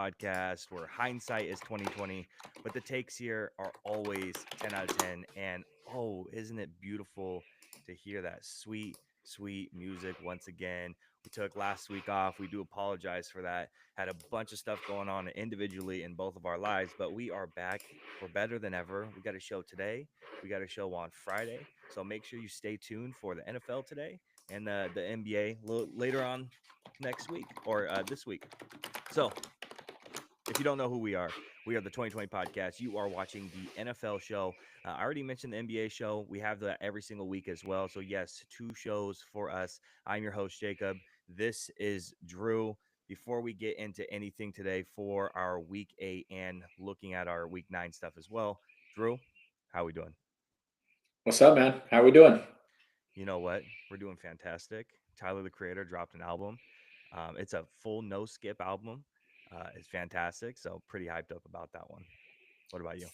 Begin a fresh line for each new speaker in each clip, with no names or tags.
podcast where hindsight is 2020, but the takes here are always 10 out of 10. And oh, isn't it beautiful to hear that sweet music once again? We took last week off. We do apologize for that. Had a bunch of stuff going on individually in both of our lives, but we are back. We're better than ever. We got a show today. We got a show on Friday. So make sure you stay tuned for the NFL today and the NBA later on next week or this week. So if you don't know who we are the 2020 podcast. You are watching the NFL show. I already mentioned the NBA show. We have that every single week as well. So, yes, two shows for us. I'm your host, Jacob. This is Drew. Before we get into anything today for our week 8 and looking at our week 9 stuff as well, Drew, how are we doing?
What's up, man? How we doing?
You know what? We're doing fantastic. Tyler the Creator dropped an album. It's a full no skip album. It's fantastic. So pretty hyped up about that one. What about you?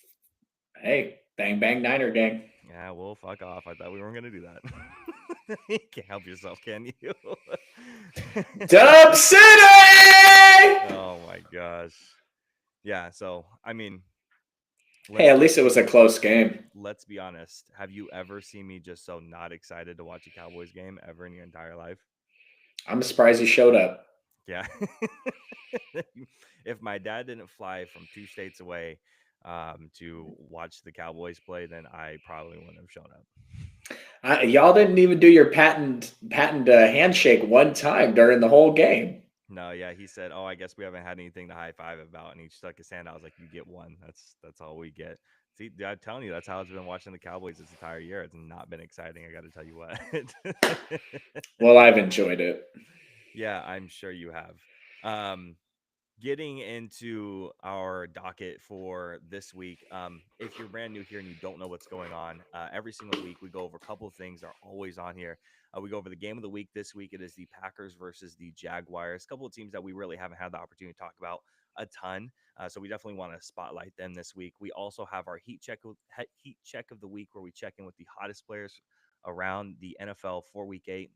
Hey, bang bang Niner gang.
Yeah, well, fuck off. I thought we weren't gonna do that. You can't help yourself, can you?
Dub City!
Oh my gosh. Yeah. So I mean,
Hey,
let's
at
let's
least it was a close game.
let's be honest. Have you ever seen me just so not excited to watch a Cowboys game ever in your entire life?
I'm surprised you showed up.
Yeah. If my dad didn't fly from 2 states away to watch the Cowboys play, then I probably wouldn't have shown up.
Y'all didn't even do your patent handshake one time during the whole game.
No, yeah, he said, "Oh, I guess we haven't had anything to high five about," and he stuck his hand out. I was like, "You get one. That's all we get." See, I'm telling you, that's how it's been watching the Cowboys this entire year. It's not been exciting. I got to tell you what.
Well, I've enjoyed it.
Yeah, I'm sure you have. Um, Getting into our docket for this week. If you're brand new here and you don't know what's going on, every single week we go over a couple of things that are always on here. We go over the game of the week. This week it is the Packers versus the Jaguars, a couple of teams that we really haven't had the opportunity to talk about a ton. So we definitely want to spotlight them this week. We also have our heat check of the week, where we check in with the hottest players around the NFL for week 8.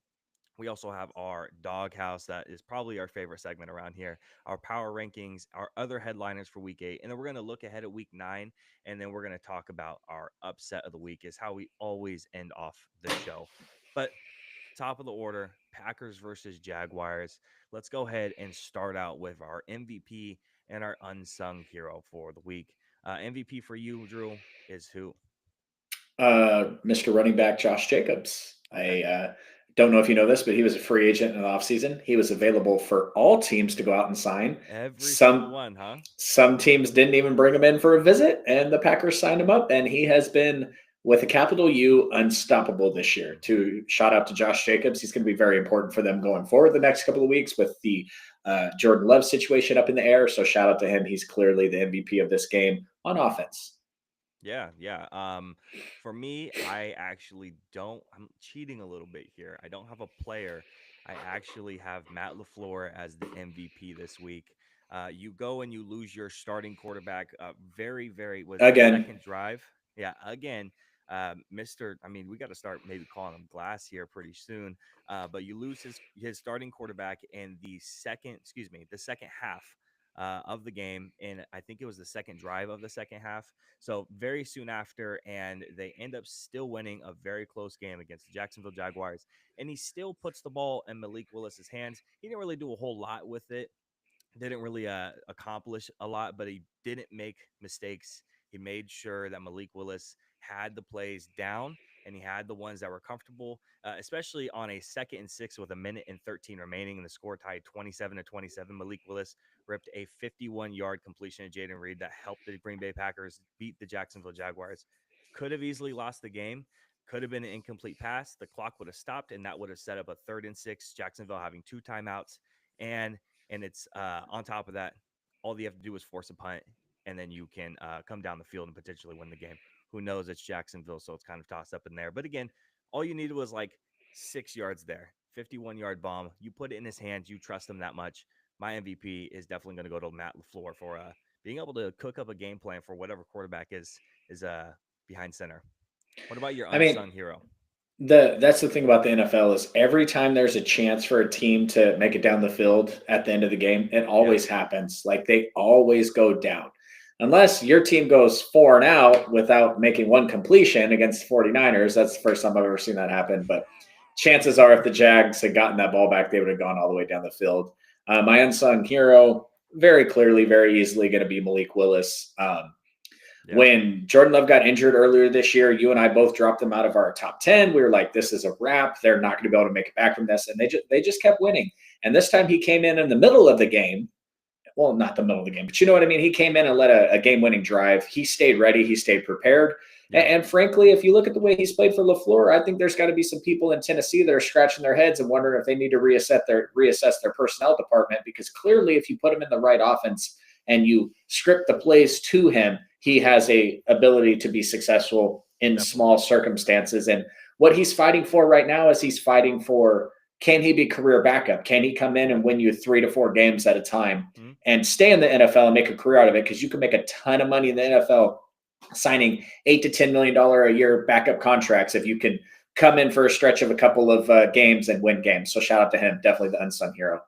We also have our doghouse, that is probably our favorite segment around here, our power rankings, our other headliners for week 8. And then we're going to look ahead at week 9. And then we're going to talk about our upset of the week, is how we always end off the show. But top of the order, Packers versus Jaguars. Let's go ahead and start out with our MVP and our unsung hero for the week. MVP for you, Drew, is who?
Mr. Running Back Josh Jacobs.
Okay.
I don't know if you know this, but he was a free agent in the offseason. He was available for all teams to go out and sign.
Every single
Some
one, huh?
some teams didn't even bring him in for a visit, and the Packers signed him up, and he has been, with a capital U, unstoppable this year. To shout out to Josh Jacobs, he's going to be very important for them going forward the next couple of weeks with the Jordan Love situation up in the air. So shout out to him. He's clearly the MVP of this game on offense.
Yeah, yeah. For me, I actually don't. I'm cheating a little bit here. I don't have a player. I actually have Matt LaFleur as the MVP this week. You go and you lose your starting quarterback. Very was it the
Again,
second drive? Yeah, again, Mister. I mean, we got to start maybe calling him Glass here pretty soon. But you lose his starting quarterback in the second. Excuse me, the second half. Of the game, and I think it was the second drive of the second half. So very soon after, and they end up still winning a very close game against the Jacksonville Jaguars. And he still puts the ball in Malik Willis's hands. He didn't really do a whole lot with it, didn't really accomplish a lot, but he didn't make mistakes. He made sure that Malik Willis had the plays down, and he had the ones that were comfortable, especially on a 2nd and 6 with a minute and 13 remaining, and the score tied 27-27. Malik Willis ripped a 51-yard completion to Jaden Reed that helped the Green Bay Packers beat the Jacksonville Jaguars. Could have easily lost the game. Could have been an incomplete pass. The clock would have stopped, and that would have set up a 3rd and 6. Jacksonville having 2 timeouts, and it's on top of that, all you have to do is force a punt, and then you can come down the field and potentially win the game. Who knows? It's Jacksonville, so it's kind of tossed up in there. But again, all you needed was like 6 yards there, 51-yard bomb. You put it in his hands. You trust him that much. My MVP is definitely going to go to Matt LaFleur for being able to cook up a game plan for whatever quarterback is behind center. What about your
I mean,
unsung hero?
That's the thing about the NFL is every time there's a chance for a team to make it down the field at the end of the game, it
Yep.
always happens. Like they always go down. Unless your team goes 4 and out without making one completion against 49ers. That's the first time I've ever seen that happen. But chances are if the Jags had gotten that ball back, they would have gone all the way down the field. My unsung hero, very clearly, very easily going to be Malik Willis.
Yep.
When Jordan Love got injured earlier this year, you and I both dropped them out of our top 10. We were like, this is a wrap. They're not going to be able to make it back from this. And they just kept winning. And this time he came in the middle of the game. Well, not the middle of the game, but you know what I mean? He came in and led a game-winning drive. He stayed ready. He stayed prepared.
Yep.
And frankly, if you look at the way he's played for LaFleur, I think there's got to be some people in Tennessee that are scratching their heads and wondering if they need to reassess their personnel department, because clearly if you put him in the right offense and you script the plays to him, he has a ability to be successful in small circumstances. And what he's fighting for right now is he's fighting for, can he be career backup? Can he come in and win you 3 to 4 games at a time and stay in the NFL and make a career out of it? Because you can make a ton of money in the NFL signing $8 to $10 million a year backup contracts if you can come in for a stretch of a couple of games and win games. So shout out to him, definitely the unsung hero.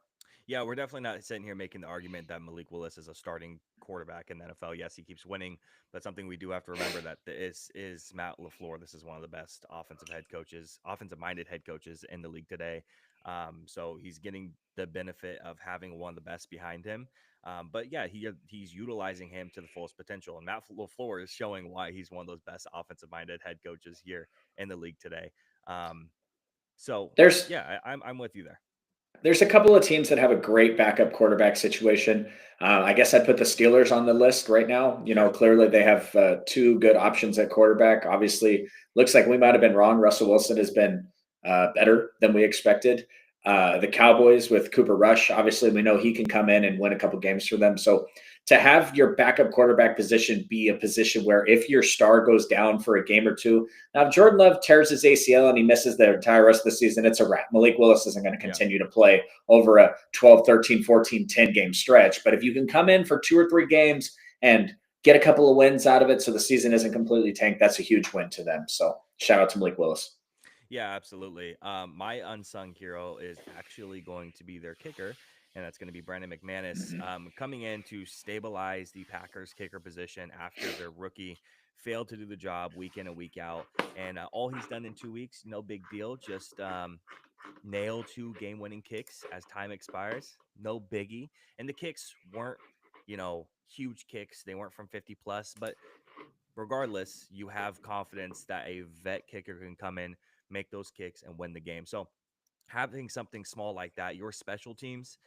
Yeah, we're definitely not sitting here making the argument that Malik Willis is a starting quarterback in the NFL. Yes, he keeps winning, but something we do have to remember that this is Matt LaFleur. This is one of the best offensive-minded head coaches in the league today. So he's getting the benefit of having one of the best behind him. But yeah, he's utilizing him to the fullest potential, and Matt LaFleur is showing why he's one of those best offensive-minded head coaches here in the league today. So I'm with you there.
There's a couple of teams that have a great backup quarterback situation. I guess I'd put the Steelers on the list right now. You know, clearly they have 2 good options at quarterback. Obviously, looks like we might have been wrong. Russell Wilson has been better than we expected. The Cowboys with Cooper Rush, obviously we know he can come in and win a couple games for them. So to have your backup quarterback position be a position where if your star goes down for a game or two, now if Jordan Love tears his ACL and he misses the entire rest of the season, it's a wrap. Malik Willis isn't going to continue to play over a 12, 13, 14, 10 game stretch. But if you can come in for 2 or 3 games and get a couple of wins out of it so the season isn't completely tanked, that's a huge win to them. So shout out to Malik Willis.
Yeah, absolutely. My unsung hero is actually going to be their kicker, and that's going to be Brandon McManus, coming in to stabilize the Packers kicker position after their rookie failed to do the job week in and week out. And all he's done in 2 weeks, no big deal. Just nail 2 game-winning kicks as time expires. No biggie. And the kicks weren't, huge kicks. They weren't from 50 plus, but regardless, you have confidence that a vet kicker can come in, make those kicks, and win the game. So having something small like that, your special teams,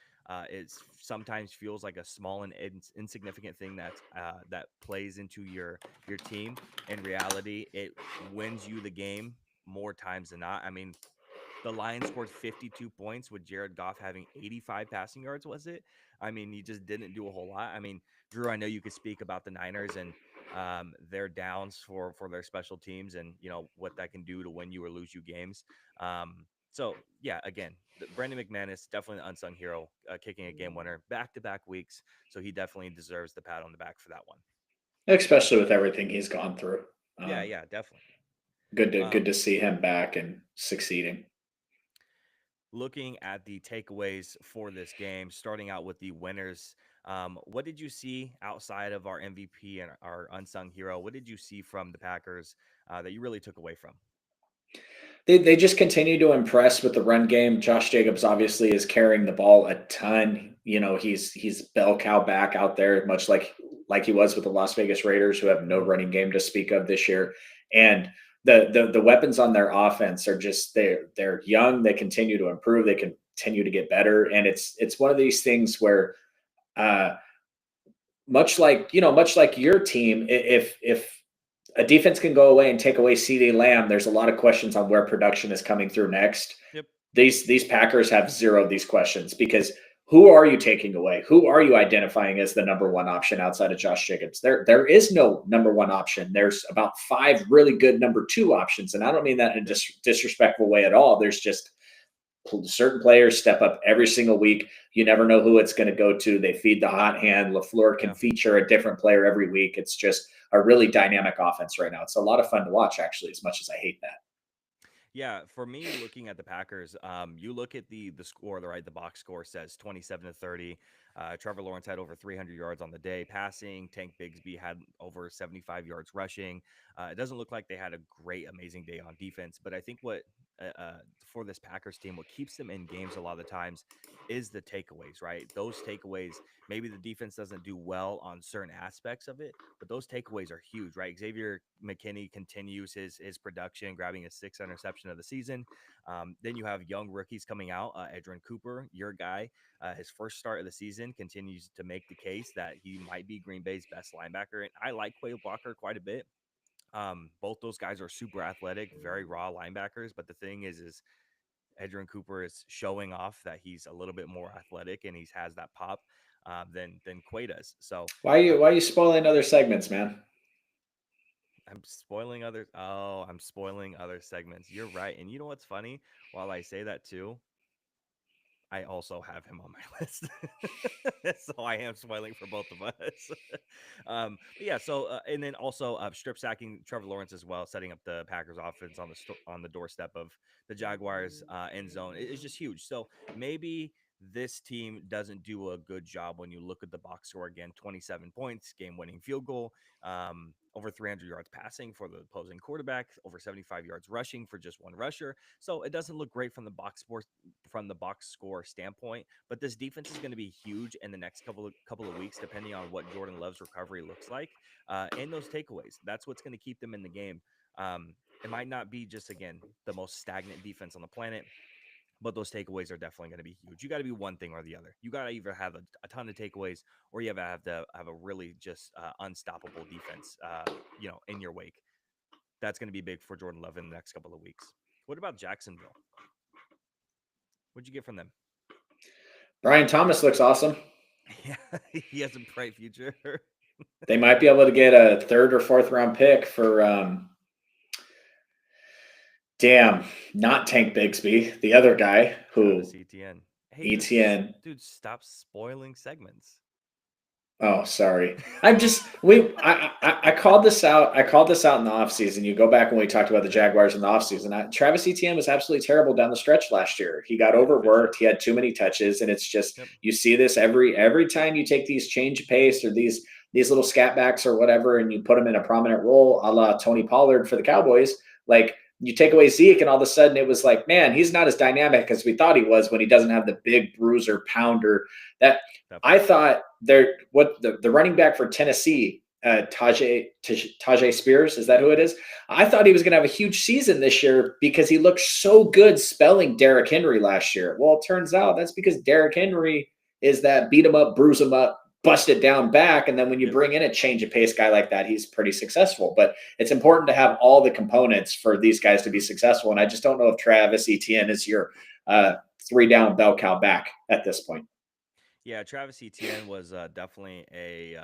it sometimes feels like a small and insignificant thing that plays into your team. In reality, it wins you the game more times than not. I mean, the Lions scored 52 points with Jared Goff having 85 passing yards, was it? I mean, he just didn't do a whole lot. I mean, Drew, I know you could speak about the Niners and their downs for their special teams and, what that can do to win you or lose you games. So, yeah, again, Brandon McManus, definitely an unsung hero, kicking a game winner back-to-back weeks. So he definitely deserves the pat on the back for that one.
Especially with everything he's gone through.
Yeah, definitely.
Good to see him back and succeeding.
Looking at the takeaways for this game, starting out with the winners, what did you see outside of our MVP and our unsung hero? What did you see from the Packers that you really took away from?
They just continue to impress with the run game. Josh Jacobs obviously is carrying the ball a ton. You know, he's bell cow back out there, much like he was with the Las Vegas Raiders, who have no running game to speak of this year. And the weapons on their offense are just they're young. They continue to improve. They continue to get better. And it's one of these things where much like your team, if a defense can go away and take away CeeDee Lamb, there's a lot of questions on where production is coming through next.
Yep.
These Packers have zero of these questions because who are you taking away? Who are you identifying as the number 1 option outside of Josh Jacobs? There is no number 1 option. There's about 5 really good number 2 options, and I don't mean that in a disrespectful way at all. There's just certain players step up every single week. You never know who it's going to go to. They feed the hot hand. LaFleur can feature a different player every week. It's just a really dynamic offense right now. It's a lot of fun to watch, actually, as much as I hate that.
Yeah, for me, looking at the Packers, you look at the score, the box score says 27-30. Trevor Lawrence had over 300 yards on the day passing. Tank Bigsby had over 75 yards rushing. It doesn't look like they had a great, amazing day on defense, but I think what for this Packers team, what keeps them in games a lot of the times is the takeaways, right? Those takeaways, maybe the defense doesn't do well on certain aspects of it, but those takeaways are huge, right? Xavier McKinney continues his production, grabbing his sixth interception of the season. Then you have young rookies coming out. Edrin Cooper, your guy, his first start of the season continues to make the case that he might be Green Bay's best linebacker. And I like Quay Walker quite a bit. Both those guys are super athletic, very raw linebackers. But the thing is Edrin Cooper is showing off that he's a little bit more athletic and he has that pop than Quay does. So
Why are you spoiling other segments, man?
I'm spoiling other. Oh, I'm spoiling other segments. You're right. And you know what's funny? While I say that too, I also have him on my list. So I am spoiling for both of us. But yeah, so and then also strip sacking Trevor Lawrence as well, setting up the Packers offense on on the doorstep of the Jaguars end zone. It's just huge. So maybe this team doesn't do a good job when you look at the box score again, 27 points, game winning field goal, over 300 yards passing for the opposing quarterback, over 75 yards rushing for just one rusher. So it doesn't look great from the box score standpoint, but this defense is going to be huge in the next couple of weeks, depending on what Jordan Love's recovery looks like, and those takeaways. That's what's going to keep them in the game. It might not be just again the most stagnant defense on the planet, but those takeaways are definitely going to be huge. You got to be one thing or the other. You got to either have a ton of takeaways, or you have to have a really just unstoppable defense, in your wake. That's going to be big for Jordan Love in the next couple of weeks. What about Jacksonville? What'd you get from them?
Brian Thomas looks awesome.
Yeah, he has a bright future.
They might be able to get a third or fourth round pick for not Tank Bigsby, the other guy who
Travis Etienne. Hey,
ETN.
dude, stop spoiling segments.
Oh, sorry. I'm just we I called this out. I called this out in the offseason. You go back when we talked about the Jaguars in the offseason. Travis Etienne was absolutely terrible down the stretch last year. He got overworked. He had too many touches, and it's just
Yep.
you see this every time you take these change of pace or these little scat backs or whatever, and you put them in a prominent role, a la Tony Pollard for the Cowboys. Like you take away Zeke, and all of a sudden it was like, man, he's not as dynamic as we thought he was when he doesn't have the big bruiser pounder that I
Definitely.
thought the running back for Tennessee, Tajay Spears, is that who it is? I thought he was going to have a huge season this year because he looked so good spelling Derrick Henry last year. Well, it turns out that's because Derrick Henry is that beat him up, bruise him up, bust it down back, and then when you
Yep.
bring in a change of pace guy like that, he's pretty successful. But it's important to have all the components for these guys to be successful, and I just don't know if Travis Etienne is your three down bell cow back at this point.
Yeah, Travis Etienne was definitely a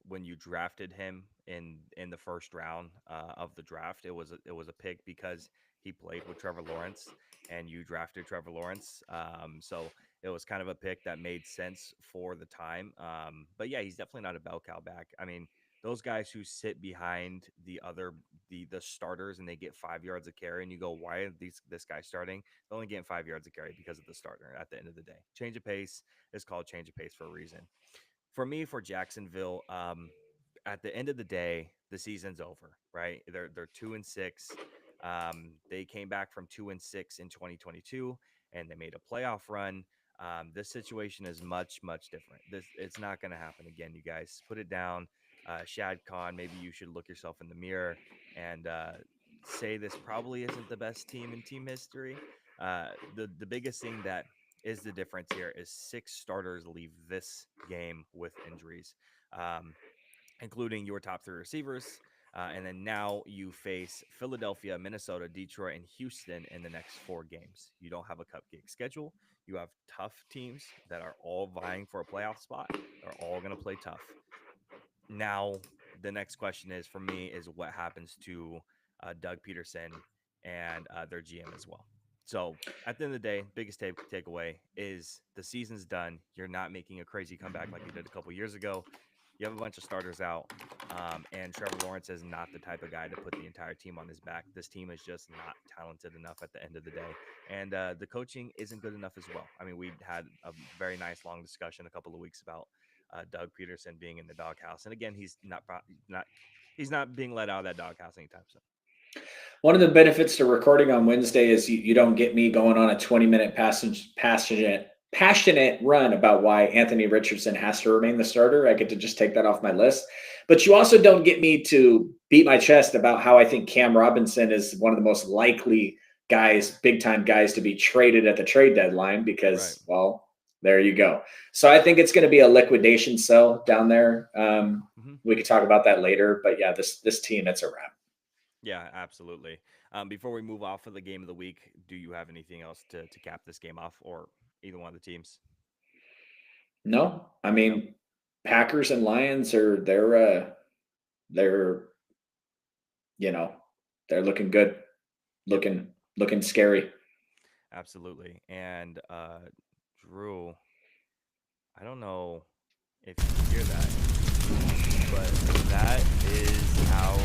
when you drafted him in the first round of the draft, it was a pick because he played with Trevor Lawrence, and you drafted Trevor Lawrence. So it was kind of a pick that made sense for the time. But yeah, he's definitely not a bell cow back. I mean, those guys who sit behind the starters and they get 5 yards of carry, and you go, why are this guy starting? They're only getting 5 yards of carry because of the starter. At the end of the day, change of pace is called change of pace for a reason. For me, for Jacksonville, at the end of the day, the season's over, right? They're 2-6. They came back from 2-6 in 2022, and they made a playoff run. This situation is much different. It's not going to happen again. You guys put it down. Shad Khan, maybe you should look yourself in the mirror and say this probably isn't the best team in team history. The biggest thing that is the difference here is 6 starters leave this game with injuries, um, including your top 3 receivers. And then now you face Philadelphia, Minnesota, Detroit, and Houston in the next 4 games. You don't have a cupcake schedule. You have tough teams that are all vying for a playoff spot. They're all going to play tough. Now, the next question is for me is what happens to Doug Peterson and their GM as well. So at the end of the day, biggest takeaway is the season's done. You're not making a crazy comeback like you did a couple years ago. you have a bunch of starters out, and Trevor Lawrence is not the type of guy to put the entire team on his back. This team is just not talented enough at the end of the day, and the coaching isn't good enough as well. I mean, we had a very nice long discussion a couple of weeks about Doug Peterson being in the doghouse, and again, he's not being let out of that doghouse anytime soon.
One of the benefits to recording on Wednesday is you don't get me going on a 20-minute passionate run about why Anthony Richardson has to remain the starter. I get to just take that off my list. But you also don't get me to beat my chest about how I think Cam Robinson is one of the most likely guys, big time guys, to be traded at the trade deadline because, well, there you go. So I think it's going to be a liquidation sell down there. We could talk about that later. But yeah, this team, it's a wrap.
Yeah, absolutely. Before we move off of the game of the week, do you have anything else to cap this game off, or either one of the teams?
No, I mean, Packers and Lions are they're they're looking good, looking scary.
Absolutely. And Drew, I don't know if you hear that, but that is our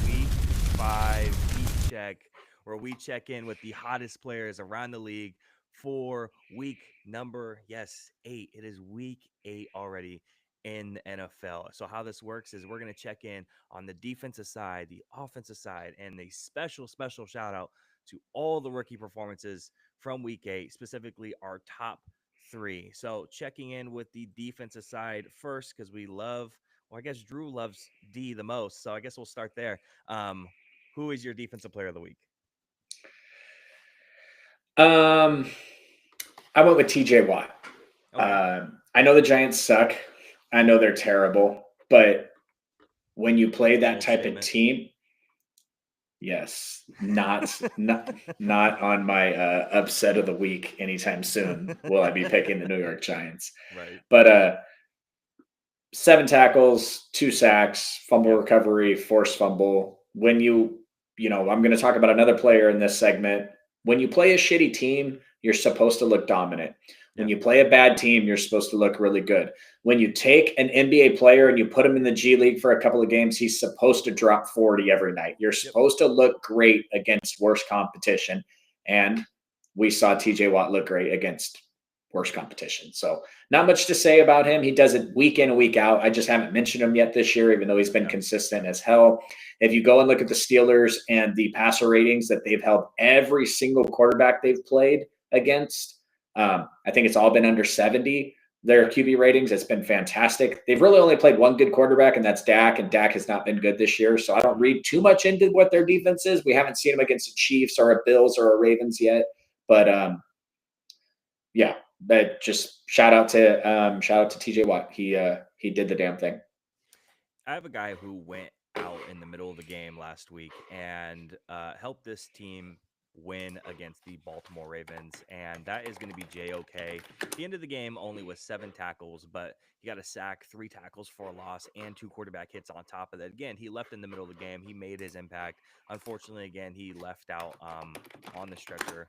week 5 heat check, where we check in with the hottest players around the league for week number 8. It is week 8 already in the NFL. So how this works is we're going to check in on the defensive side, the offensive side, and a special shout out to all the rookie performances from week 8, specifically our top 3. So checking in with the defensive side first, because I guess Drew loves D the most. So I guess we'll start there. Who is your defensive player of the week?
I went with TJ Watt.
Okay.
I know the Giants suck. I know they're terrible, but when you play that type of team, yes, not on my upset of the week anytime soon will I be picking the New York Giants.
Right.
But 7 tackles, 2 sacks, fumble recovery, forced fumble. When I'm going to talk about another player in this segment. When you play a shitty team, you're supposed to look dominant. When you play a bad team, you're supposed to look really good. When you take an NBA player and you put him in the G League for a couple of games, he's supposed to drop 40 every night. You're supposed to look great against worse competition. And we saw TJ Watt look great against worse competition. So not much to say about him. He does it week in and week out. I just haven't mentioned him yet this year, even though he's been consistent as hell. If you go and look at the Steelers and the passer ratings that they've held every single quarterback they've played against, I think it's all been under 70. Their QB ratings, it's been fantastic. They've really only played one good quarterback, and that's Dak, and Dak has not been good this year. So I don't read too much into what their defense is. We haven't seen them against the Chiefs or a Bills or a Ravens yet. But yeah, but just shout out to TJ Watt. He did the damn thing.
I have a guy who went out in the middle of the game last week and helped this team win against the Baltimore Ravens, and that is going to be JOK. He ended the game only with 7 tackles, but he got a sack, 3 tackles for a loss, and 2 quarterback hits on top of that. Again, he left in the middle of the game. He made his impact. Unfortunately, again, he left out on the stretcher,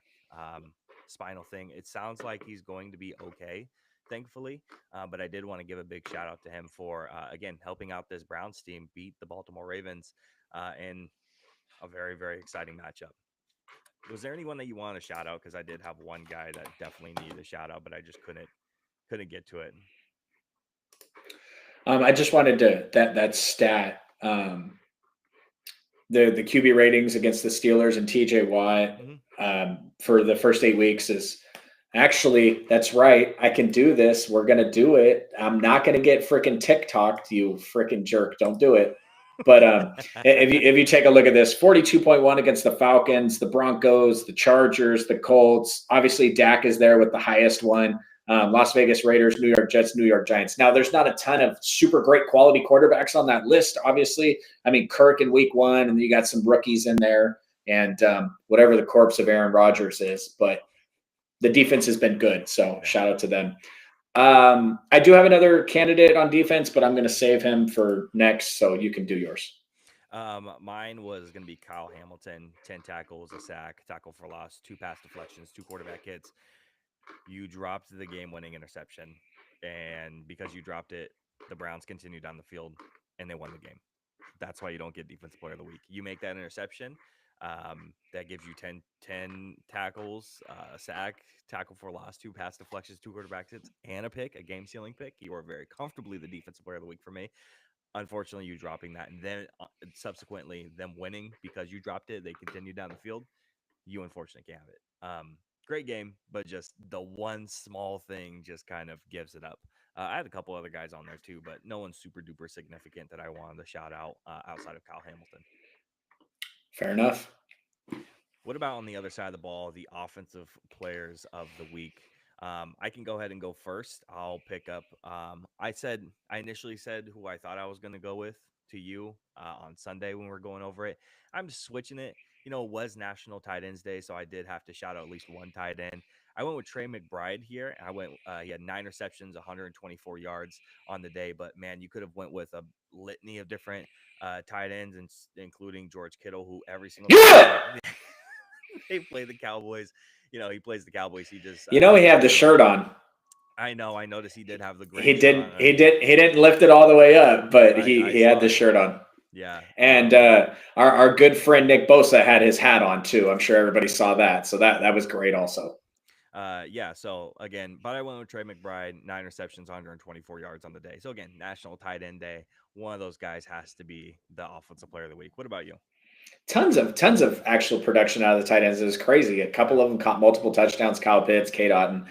spinal thing. It sounds like he's going to be okay, thankfully. But I did want to give a big shout out to him for, again, helping out this Browns team beat the Baltimore Ravens in a very, very exciting matchup. Was there anyone that you want to shout out? Because I did have one guy that definitely needed a shout out, but I just couldn't get to it.
I just wanted to that stat. The QB ratings against the Steelers and TJ Watt for the first 8 weeks is actually, that's right. I can do this. We're going to do it. I'm not going to get freaking TikToked, you freaking jerk. Don't do it. But if you take a look at this, 42.1 against the Falcons, the Broncos, the Chargers, the Colts. Obviously, Dak is there with the highest one. Las Vegas Raiders, New York Jets, New York Giants. Now, there's not a ton of super great quality quarterbacks on that list, obviously. I mean, Kirk in week 1, and you got some rookies in there, and whatever the corpse of Aaron Rodgers is. But the defense has been good, so shout out to them. I do have another candidate on defense, but I'm going to save him for next, so you can do yours.
Mine was going to be Kyle Hamilton, 10 tackles, a sack, tackle for loss, 2 pass deflections, 2 quarterback hits. You dropped the game-winning interception, and because you dropped it, The Browns continued down the field and they won the game. That's why you don't get defensive player of the week. You make that interception, that gives you 10 tackles, sack, tackle for loss, 2 pass deflections, 2 quarterback hits, and a pick, a game sealing pick. You are very comfortably the defensive player of the week for me. Unfortunately, you dropping that and then subsequently them winning because you dropped it, they continued down the field. You unfortunately can't have it. Great game, but just the one small thing just kind of gives it up. I had a couple other guys on there too, but no one's super duper significant that I wanted to shout out outside of Kyle Hamilton.
Fair enough.
What about on the other side of the ball, the offensive players of the week? I can go ahead and go first. I'll pick up. I initially said who I thought I was going to go with to you on Sunday when we were going over it. I'm just switching it. It was National Tight Ends Day, so I did have to shout out at least one tight end. I went with Trey McBride here. He had 9 receptions, 124 yards on the day. But man, you could have went with a litany of different tight ends, including George Kittle, who every single time they play the Cowboys. He plays the Cowboys. He just
he had the shirt on.
I know. I noticed he did have the great.
He didn't lift it all the way up, but he had the shirt on.
Yeah.
And our good friend Nick Bosa had his hat on too. I'm sure everybody saw that. So that was great also.
Yeah. So again, but I went with Trey McBride, 9 receptions, 124 yards on the day. So again, National Tight End Day. One of those guys has to be the offensive player of the week. What about you?
Tons of actual production out of the tight ends. It was crazy. A couple of them caught multiple touchdowns. Kyle Pitts, Cade Otton.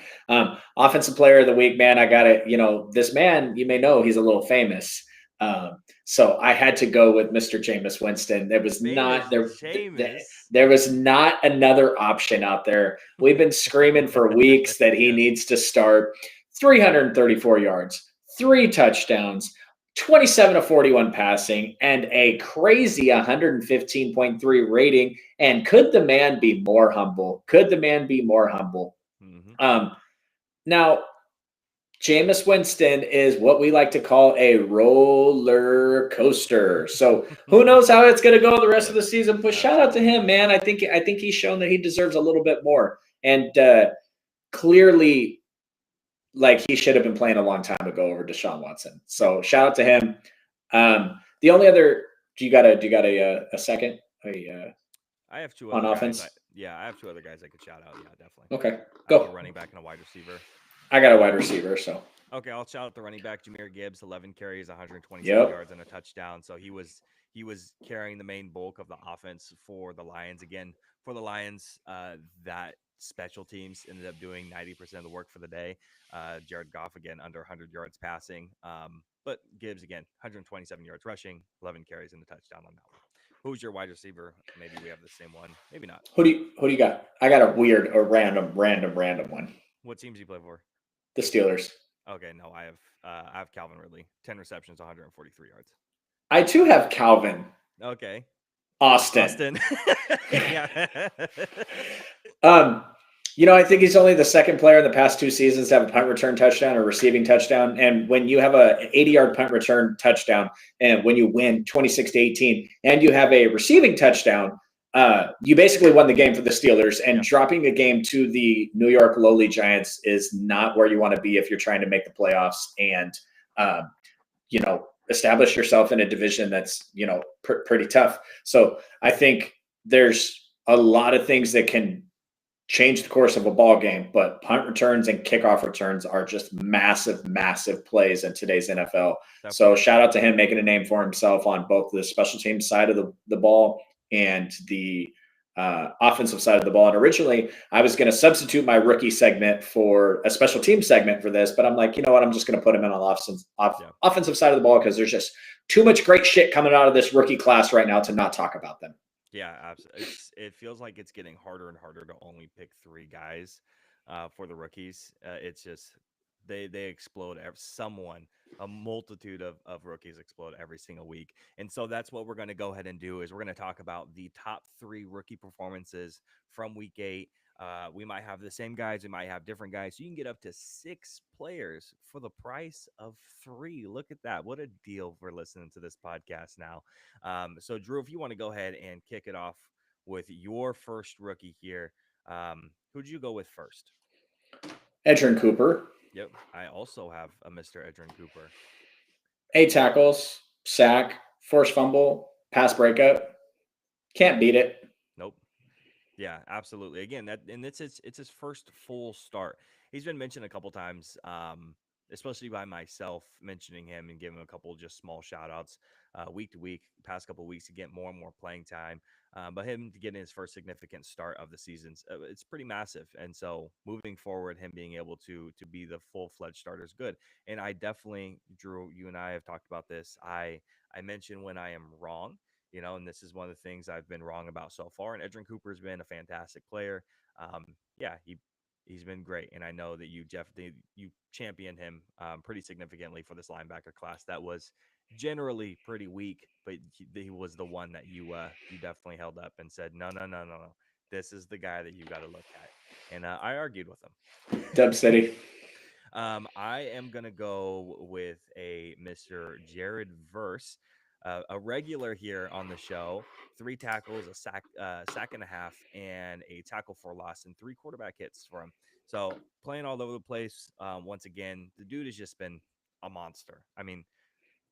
Offensive player of the week, man. I got it. This man, you may know, he's a little famous. So I had to go with Mr. Jameis Winston. There was not there. There was not another option out there. We've been screaming for weeks that he needs to start. 334 yards, 3 touchdowns. 27 of 41 passing and a crazy 115.3 rating. And could the man be more humble? Mm-hmm. Now, Jameis Winston is what we like to call a roller coaster. So who knows how it's going to go the rest of the season? But shout out to him, man. I think he's shown that he deserves a little bit more. And clearly, like, he should have been playing a long time ago over Deshaun Watson. So shout out to him. The only other, do you got a second?
I have 2
on
other
offense.
Guys. I have 2 other guys I could shout out. Yeah, definitely.
Okay, go.
A running back and a wide receiver.
I got a wide receiver, so.
Okay, I'll shout out the running back, Jahmyr Gibbs, 11 carries, 127 yards and a touchdown. So he was carrying the main bulk of the offense for the Lions. Again, for the Lions, that special teams ended up doing 90% of the work for the day. Jared Goff, again, under 100 yards passing. But Gibbs, again, 127 yards rushing, 11 carries and a touchdown on that one. Who's your wide receiver? Maybe we have the same one. Maybe not.
Who do you got? I got a random one.
What teams do you play for?
The Steelers.
Okay, no, I have Calvin Ridley, 10 receptions, 143 yards.
I too have Calvin.
Okay.
Austin. I think he's only the second player in the past 2 seasons to have a punt return touchdown or receiving touchdown. And when you have a 80-yard punt return touchdown, and when you win 26-18, and you have a receiving touchdown, you basically won the game for the Steelers. And dropping a game to the New York lowly Giants is not where you want to be if you're trying to make the playoffs and, establish yourself in a division that's, pretty tough. So I think there's a lot of things that can change the course of a ball game, but punt returns and kickoff returns are just massive, massive plays in today's NFL. Definitely. So shout out to him making a name for himself on both the special teams side of the ball and the offensive side of the ball. And originally I was going to substitute my rookie segment for a special team segment for this, but I'm like, you know what? I'm just going to put him in on the offensive side of the ball because there's just too much great shit coming out of this rookie class right now to not talk about them.
Yeah, absolutely. It feels like it's getting harder and harder to only pick 3 guys for the rookies. It's just they explode. A multitude of rookies explode every single week. And so that's what we're going to go ahead and do is we're going to talk about the top 3 rookie performances from week 8. We might have the same guys. We might have different guys. So you can get up to 6 players for the price of 3. Look at that. What a deal for listening to this podcast now. So, Drew, if you want to go ahead and kick it off with your first rookie here, who'd you go with first?
Edgerrin Cooper.
Yep. I also have a Mr. Edgerrin Cooper.
8 tackles, sack, forced fumble, pass breakup. Can't beat it.
Nope. Yeah, absolutely. Again, that and it's his first full start. He's been mentioned a couple times, especially by myself mentioning him and giving him a couple just small shout outs week to week, past couple weeks to get more and more playing time. But him to get in his first significant start of the seasons, it's pretty massive. And so moving forward, him being able to be the full fledged starter is good. And I definitely, Drew, you and I have talked about this. I mentioned when I am wrong, and this is one of the things I've been wrong about so far. And Edrin Cooper's been a fantastic player. Yeah, he's been great, and I know that you championed him pretty significantly for this linebacker class that was generally pretty weak, but he was the one that you definitely held up and said, no, no, no, no, no, this is the guy that you got to look at, and I argued with him.
Dub City.
I am gonna go with a Mr. Jared Verse, a regular here on the show. 3 tackles, sack and a half, and a tackle for loss, and 3 quarterback hits for him. So playing all over the place. Once again, the dude has just been a monster. I mean,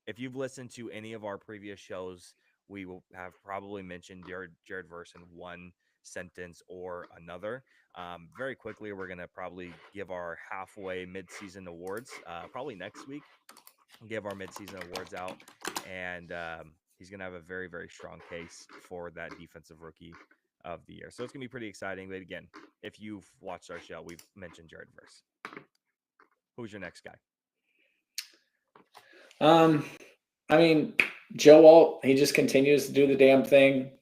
if you've listened to any of our previous shows, we will have probably mentioned Jared Verse in one sentence or another. Very quickly, we're going to probably give our halfway midseason awards probably next week. Give our midseason awards out, and he's going to have a very, very strong case for that defensive rookie of the year. So it's going to be pretty exciting. But again, if you've watched our show, we've mentioned Jared Verse. Who's your next guy?
Um, I mean, Joe Alt, he just continues to do the damn thing.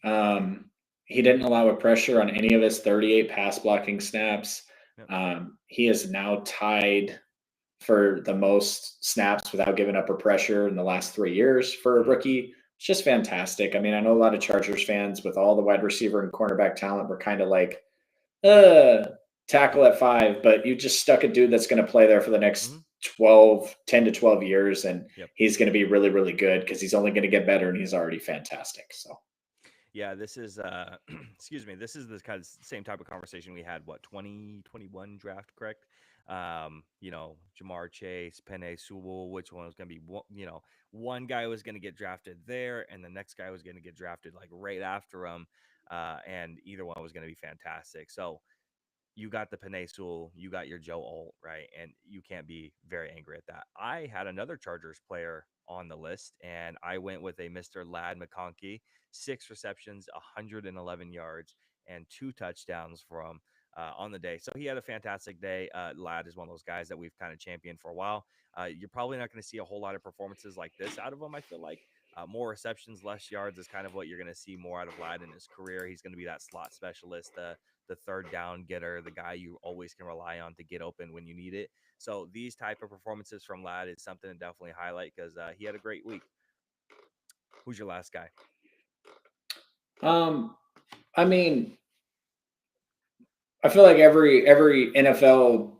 He didn't allow a pressure on any of his 38 pass blocking snaps.
Yep.
He is now tied for the most snaps without giving up a pressure in the last 3 years for a rookie. It's just fantastic. I mean, I know a lot of Chargers fans with all the wide receiver and cornerback talent were kind of like, tackle at 5, but you just stuck a dude that's going to play there for the next 10 to 12 years, and
Yep.
he's going to be really, really good because he's only going to get better, and he's already fantastic. So,
yeah, this is excuse me, this is the kind of same type of conversation we had 2021 draft, correct? Jamar Chase, Penei Sewell, which one was going to be one guy was going to get drafted there and the next guy was going to get drafted like right after him, and either one was going to be fantastic. So you got the Penei Sewell, you got your Joe Alt, right? And you can't be very angry at that. I had another Chargers player on the list, and I went with a Mr. Ladd McConkey, 6 receptions, 111 yards, and 2 touchdowns for him on the day. So he had a fantastic day. Ladd is one of those guys that we've kind of championed for a while. You're probably not going to see a whole lot of performances like this out of him, I feel like. More receptions, less yards is kind of what you're going to see more out of Ladd in his career. He's going to be that slot specialist, the third down getter, the guy you always can rely on to get open when you need it. So these type of performances from Ladd is something to definitely highlight because he had a great week. Who's your last guy?
I mean, I feel like every NFL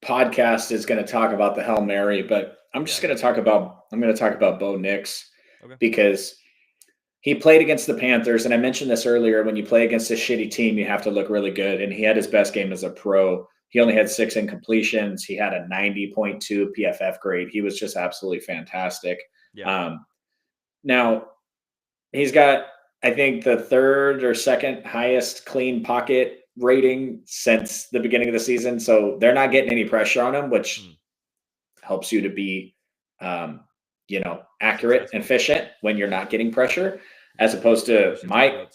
podcast is going to talk about the Hail Mary, but I'm going to talk about Bo Nix because he played against the Panthers, and I mentioned this earlier. When you play against a shitty team, you have to look really good, and he had his best game as a pro. He only had 6 incompletions. He had a 90.2 PFF grade. He was just absolutely fantastic.
Yeah.
Now, he's got, I think, the third or second highest clean pocket rating since the beginning of the season. So they're not getting any pressure on him, which helps you to be, accurate and efficient when you're not getting pressure, as opposed to my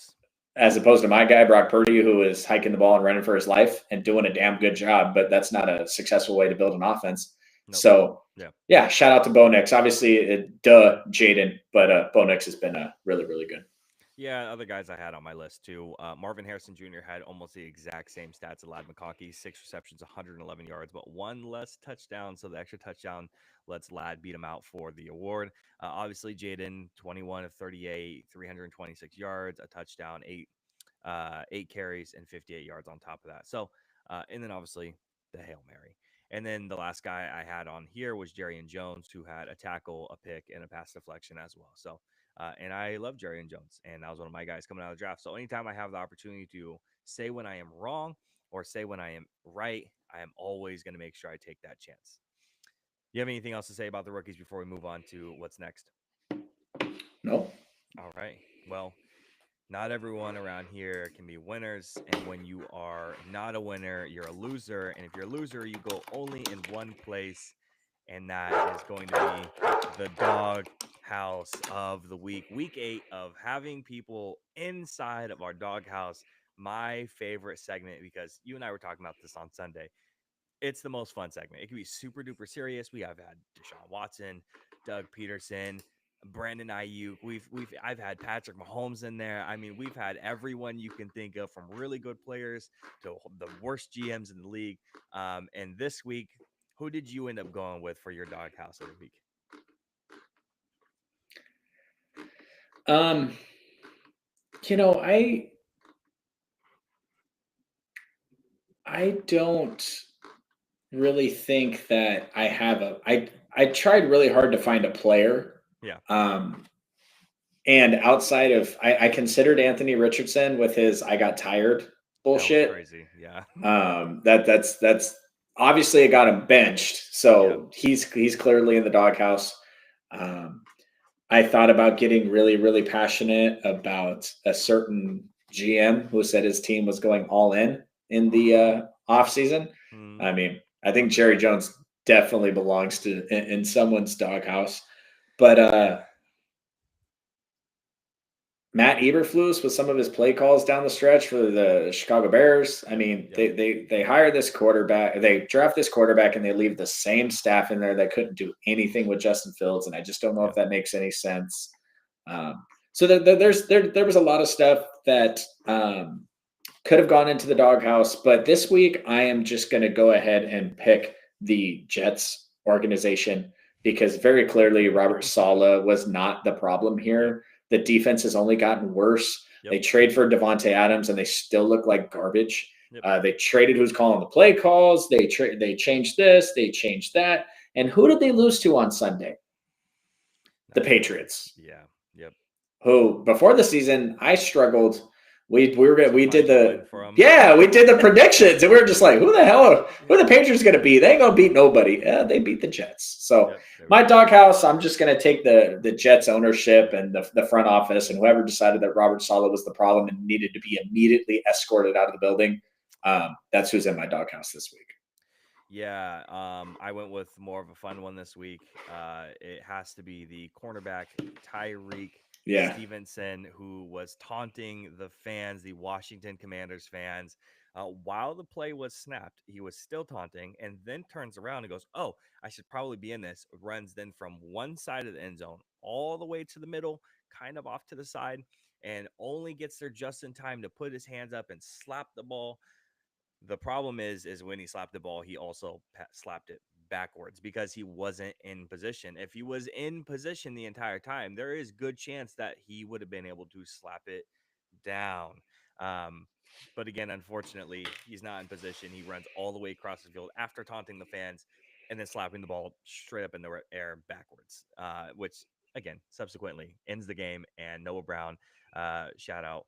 guy, Brock Purdy, who is hiking the ball and running for his life and doing a damn good job, but that's not a successful way to build an offense. Nope. So yeah, shout out to Bo Nix. Obviously, Jaden, but Bo Nix has been really, really good.
Yeah, other guys I had on my list too. Marvin Harrison Jr. had almost the exact same stats as Ladd McConkey, 6 receptions, 111 yards, but 1 less touchdown. So the extra touchdown lets Ladd beat him out for the award. Obviously, Jaden, 21 of 38, 326 yards, a touchdown, 8 carries, and 58 yards on top of that. So, and then obviously the Hail Mary. And then the last guy I had on here was Jarrian Jones, who had a tackle, a pick, and a pass deflection as well. So, and I love Jarrian Jones, and that was one of my guys coming out of the draft. So anytime I have the opportunity to say when I am wrong or say when I am right, I am always going to make sure I take that chance. You have anything else to say about the rookies before we move on to what's next?
No.
All right. Well, not everyone around here can be winners. And when you are not a winner, you're a loser. And if you're a loser, you go only in one place. And that is going to be the dog house of the week. Week 8 of having people inside of our dog house. My favorite segment, because you and I were talking about this on Sunday. It's the most fun segment. It can be super duper serious. We have had Deshaun Watson, Doug Peterson, Brandon Ayuk. I've had Patrick Mahomes in there. I mean, we've had everyone you can think of, from really good players to the worst GMs in the league. And this week, who did you end up going with for your doghouse of the week?
You know, I don't really think that I have I tried really hard to find a player.
Yeah.
And outside of I considered Anthony Richardson with his I got tired bullshit.
That was crazy. Yeah.
That's obviously it got him benched. So he's clearly in the doghouse. I thought about getting really, really passionate about a certain GM who said his team was going all in the off season. I mean, I think Jerry Jones definitely belongs to in someone's doghouse, but Matt Eberflus with some of his play calls down the stretch for the Chicago Bears. I mean, they hire this quarterback, they draft this quarterback, and they leave the same staff in there that couldn't do anything with Justin Fields, and I just don't know if that makes any sense. So there was a lot of stuff that could have gone into the doghouse, but this week I am just going to go ahead and pick the Jets organization because very clearly Robert Saleh was not the problem here. The defense has only gotten worse. They trade for Devontae Adams, and they still look like garbage. They traded who's calling the play calls. They changed this. They changed that. And who did they lose to on Sunday? The Patriots.
Yeah. Yep.
Who before the season I struggled. We did the predictions, and we were just like, who the Patriots going to be? They ain't going to beat nobody. They beat the Jets. So my doghouse, I'm just going to take the Jets ownership and the front office, and whoever decided that Robert Saleh was the problem and needed to be immediately escorted out of the building. That's who's in my doghouse this week.
Yeah, I went with more of a fun one this week. It has to be the cornerback Tyreek Stevenson, who was taunting the fans, the Washington Commanders fans. While the play was snapped, he was still taunting, and then turns around and goes, "Oh, I should probably be in this." Runs then from one side of the end zone all the way to the middle, kind of off to the side, and only gets there just in time to put his hands up and slap the ball. The problem is when he slapped the ball, he also slapped it backwards because he wasn't in position. If he was in position the entire time, there is good chance that he would have been able to slap it down. But again, unfortunately, he's not in position. He runs all the way across the field after taunting the fans and then slapping the ball straight up in the air backwards, which again, subsequently ends the game. And Noah Brown, shout out,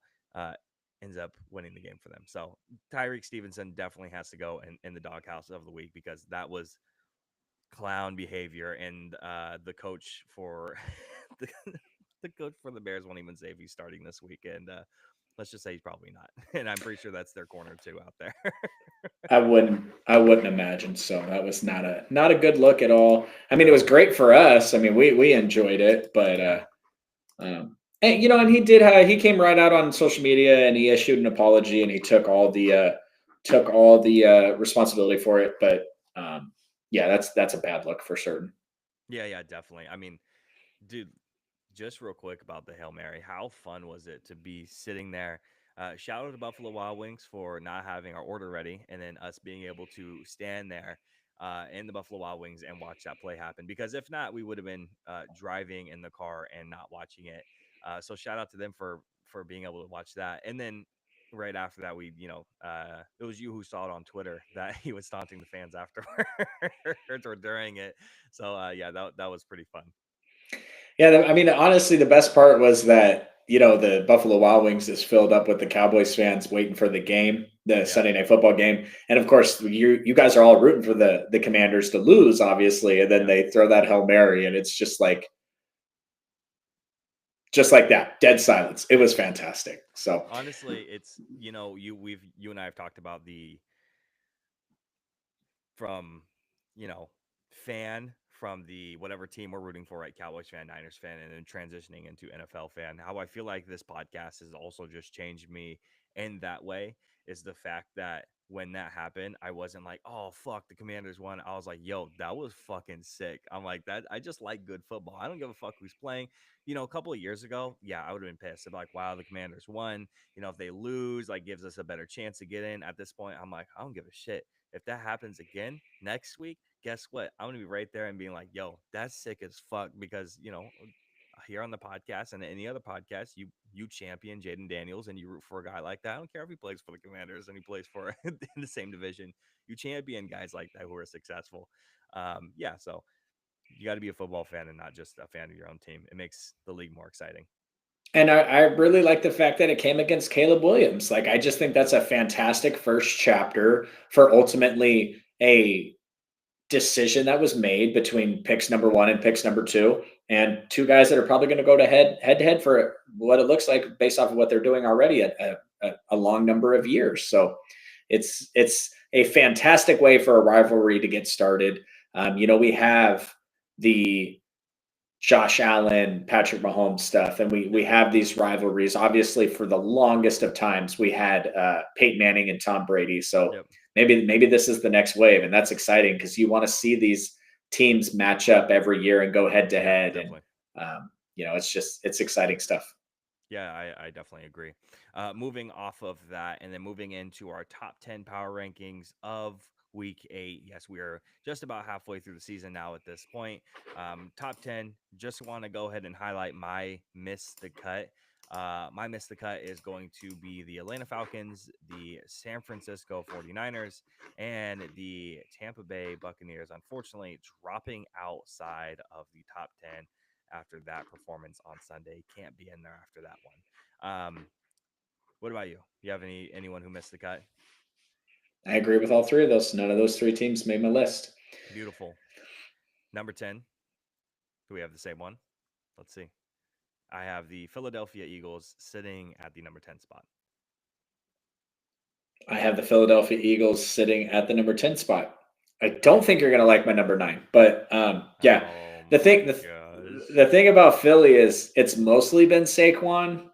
ends up winning the game for them. So Tyreek Stevenson definitely has to go in the doghouse of the week because that was clown behavior. And the coach for the coach for the Bears won't even say if he's starting this week. And let's just say he's probably not. And I'm pretty sure that's their corner too out there.
I wouldn't imagine so. That was not a good look at all. I mean, it was great for us. I mean, we enjoyed it, but and he came right out on social media and he issued an apology and he took all the responsibility for it. But that's a bad look for certain.
Yeah, definitely. I mean, dude, just real quick about the Hail Mary. How fun was it to be sitting there? Shout out to Buffalo Wild Wings for not having our order ready and then us being able to stand there in the Buffalo Wild Wings and watch that play happen. Because if not, we would have been driving in the car and not watching it. So shout out to them for being able to watch that. And then right after that, it was you who saw it on Twitter that he was taunting the fans afterwards or during it. So that was pretty fun.
Yeah, I mean, honestly, the best part was that the Buffalo Wild Wings is filled up with the Cowboys fans waiting for the game the Sunday Night Football game. And of course, you guys are all rooting for the Commanders to lose, obviously, and then they throw that Hail Mary, and it's just like that, dead silence. It was fantastic. So
honestly, it's you and I have talked about from fan from the whatever team we're rooting for, right? Cowboys fan, Niners fan, and then transitioning into NFL fan. How I feel like this podcast has also just changed me in that way is the fact that when that happened, I wasn't like, oh fuck, the Commanders won. I was like, yo, that was fucking sick. I'm like that. I just like good football. I don't give a fuck who's playing. A couple of years ago, yeah, I would have been pissed. I'd be like, wow, the Commanders won. If they lose, like gives us a better chance to get in. At this point, I'm like, I don't give a shit. If that happens again next week, guess what? I'm gonna be right there and being like, "Yo, that's sick as fuck." Because here on the podcast and any other podcast, you champion Jaden Daniels and you root for a guy like that. I don't care if he plays for the Commanders and he plays for in the same division. You champion guys like that who are successful. Yeah, so you got to be a football fan and not just a fan of your own team. It makes the league more exciting.
And I really like the fact that it came against Caleb Williams. Like, I just think that's a fantastic first chapter for ultimately a decision that was made between picks number 1 and picks number 2, and two guys that are probably going to go to head to head for what it looks like based off of what they're doing already at a long number of years. So it's a fantastic way for a rivalry to get started. We have the Josh Allen, Patrick Mahomes stuff, and we have these rivalries. Obviously, for the longest of times, we had Peyton Manning and Tom Brady. So
Yep.
maybe this is the next wave, and that's exciting because you want to see these teams match up every year and go head to head, and
Definitely.
it's exciting stuff.
Yeah, I definitely agree. Moving off of that and then moving into our top 10 power rankings of week 8. Yes, we are just about halfway through the season now at this point. Top 10, just want to go ahead and highlight my miss the cut. My miss the cut is going to be the Atlanta Falcons, the San Francisco 49ers, and the Tampa Bay Buccaneers. Unfortunately, dropping outside of the top 10 after that performance on Sunday. Can't be in there after that one. What about you? You have anyone who missed the cut?
I agree with all three of those. None of those three teams made my list.
Beautiful. Number 10. Do we have the same one? Let's see. I have the Philadelphia Eagles sitting at the number 10 spot.
I have the Philadelphia Eagles sitting at the number 10 spot. I don't think you're going to like my number 9, but yeah.
Oh
The thing about Philly is it's mostly been Saquon,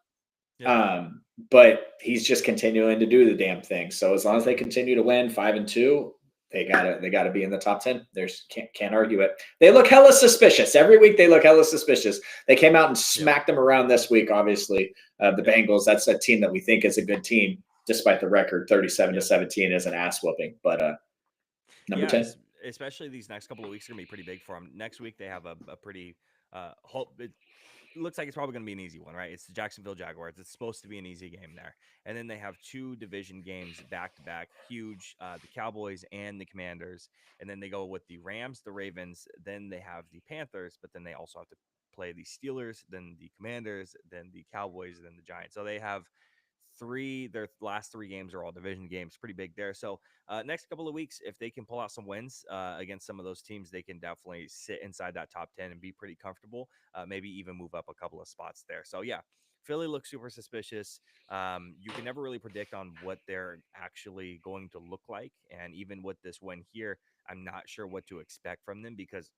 Yep.
but he's just continuing to do the damn thing. So as long as they continue to win 5-2, they gotta be in the top 10. There's can't argue it. They look hella suspicious every week. They look hella suspicious. They came out and smacked them around this week. Obviously, the Bengals. That's a team that we think is a good team, despite the record 37-17 is an ass whooping. But number 10.
Especially these next couple of weeks are gonna be pretty big for them. Next week they have a pretty it looks like it's probably going to be an easy one, right? It's the Jacksonville Jaguars. It's supposed to be an easy game there. And then they have 2 division games back to back, huge, the Cowboys and the Commanders. And then they go with the Rams, the Ravens, then they have the Panthers, but then they also have to play the Steelers, then the Commanders, then the Cowboys, then the Giants. So they have their last 3 games are all division games, pretty big there. So next couple of weeks, if they can pull out some wins against some of those teams, they can definitely sit inside that top 10 and be pretty comfortable, maybe even move up a couple of spots there. So yeah, Philly looks super suspicious. You can never really predict on what they're actually going to look like, and even with this win here, I'm not sure what to expect from them because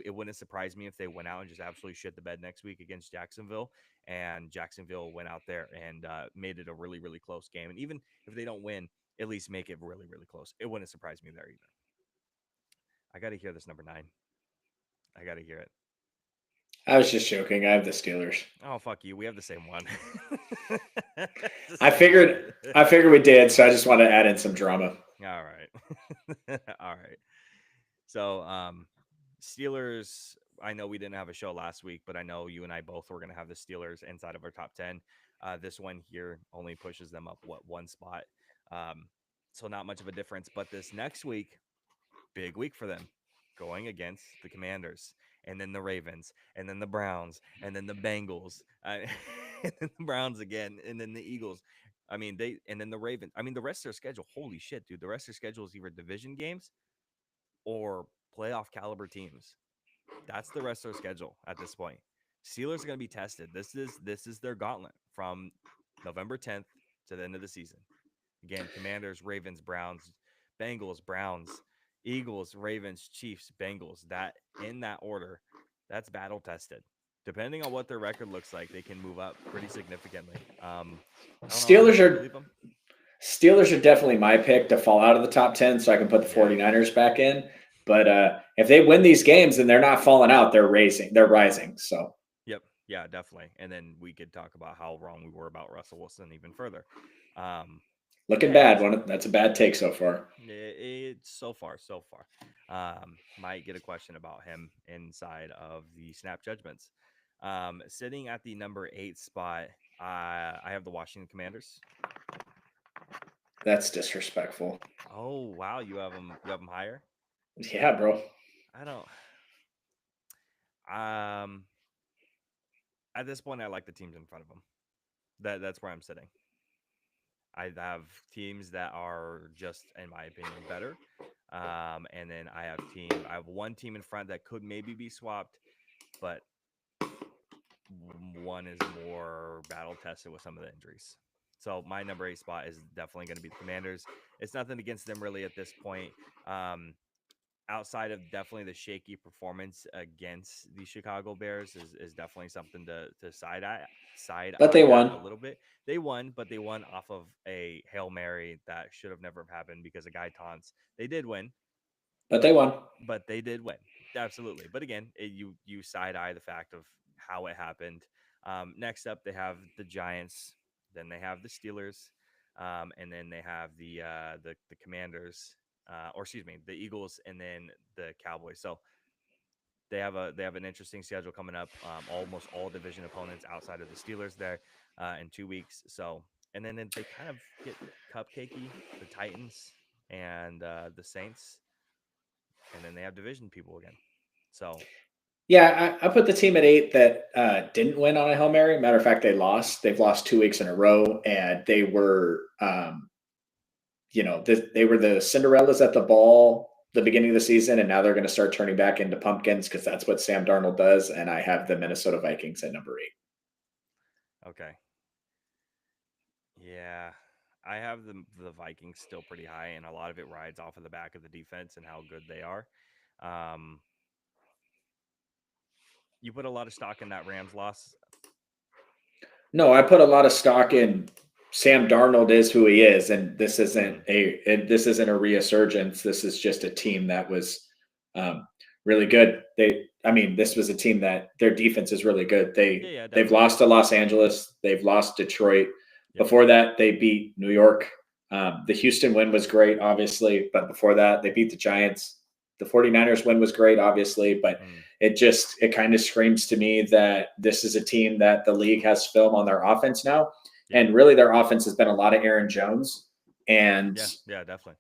it wouldn't surprise me if they went out and just absolutely shit the bed next week against Jacksonville, and Jacksonville went out there and made it a really, really close game. And even if they don't win, at least make it really, really close. It wouldn't surprise me there either. I got to hear this number 9. I got to hear it.
I was just joking. I have the Steelers.
Oh, fuck you. We have the same one.
I figured we did, so I just wanted to add in some drama.
All right. All right. So, Steelers, I know we didn't have a show last week, but I know you and I both were going to have the Steelers inside of our top 10. This one here only pushes them up, one spot. So not much of a difference. But this next week, big week for them, going against the Commanders, and then the Ravens, and then the Browns, and then the Bengals, and then the Browns again, and then the Eagles. I mean, and then the Ravens. I mean, the rest of their schedule. Holy shit, dude! The rest of their schedule is either division games or playoff caliber teams. That's the rest of their schedule at this point. Steelers are going to be tested. This is their gauntlet from November 10th to the end of the season. Again, Commanders, Ravens, Browns, Bengals, Browns, Eagles, Ravens, Chiefs, Bengals. That in that order, that's battle tested. Depending on what their record looks like, they can move up pretty significantly. I don't know how
Steelers
much you
are
believe them.
Steelers are definitely my pick to fall out of the top 10 so I can put the
Yeah.
49ers back in. But if they win these games and they're not falling out, they're rising. So
Yep. Yeah, definitely. And then we could talk about how wrong we were about Russell Wilson even further. Um,
looking
yeah,
bad. That's a bad take so far.
it's so far, so far. Might get a question about him inside of the snap judgments. Sitting at the number 8 spot, I have the Washington Commanders.
That's disrespectful.
Oh wow, you have them. You have them higher.
Yeah, bro.
I don't. Um, at this point, I like the teams in front of them. That's where I'm sitting. I have teams that are just, in my opinion, better. And then I have one team in front that could maybe be swapped, but one is more battle tested with some of the injuries. So my number 8 spot is definitely going to be the Commanders. It's nothing against them really at this point. Um, Outside of definitely the shaky performance against the Chicago Bears is definitely something to side
But
eye
they
at
won.
a little bit. They won, but they won off of a Hail Mary that should have never happened because of Guy Taunts. They did win,
But they won.
but they did win. Absolutely. But again, you side eye the fact of how it happened. Next up, they have the Giants. Then they have the Steelers, and then they have the Commanders, or excuse me, the Eagles, and then the Cowboys. So they have an interesting schedule coming up. Almost all division opponents outside of the Steelers there in 2 weeks. So and then they kind of get cupcakey, the Titans and the Saints, and then they have division people again. So
Yeah, I put the team at 8 that didn't win on a Hail Mary. Matter of fact, they lost. They've lost 2 weeks in a row, and they were, they were the Cinderellas at the ball the beginning of the season, and now they're going to start turning back into pumpkins because that's what Sam Darnold does. And I have the Minnesota Vikings at number 8.
okay, yeah, I have the Vikings still pretty high, and a lot of it rides off of the back of the defense and how good they are. Um, you put a lot of stock in that Rams loss.
No, I put a lot of stock in Sam Darnold is who he is, and this isn't a resurgence. This is just a team that was really good. This was a team that their defense is really good.
Yeah, yeah,
They've
definitely.
lost to Los Angeles. They've lost Detroit.
Yep.
Before that, they beat New York. The Houston win was great, obviously, but before that, they beat the Giants. The 49ers win was great, obviously, but
Mm,
it kind of screams to me that this is a team that the league has film on their offense now.
yeah,
And really their offense has been a lot of Aaron Jones. And,
yeah, yeah, definitely.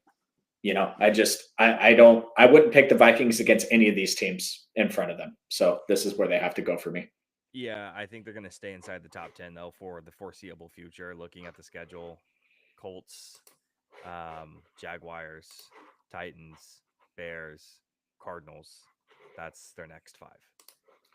I wouldn't pick the Vikings against any of these teams in front of them. So this is where they have to go for me.
Yeah, I think they're going to stay inside the top 10 though for the foreseeable future. Looking at the schedule, Colts, Jaguars, Titans, Bears, Cardinals. That's their next 5.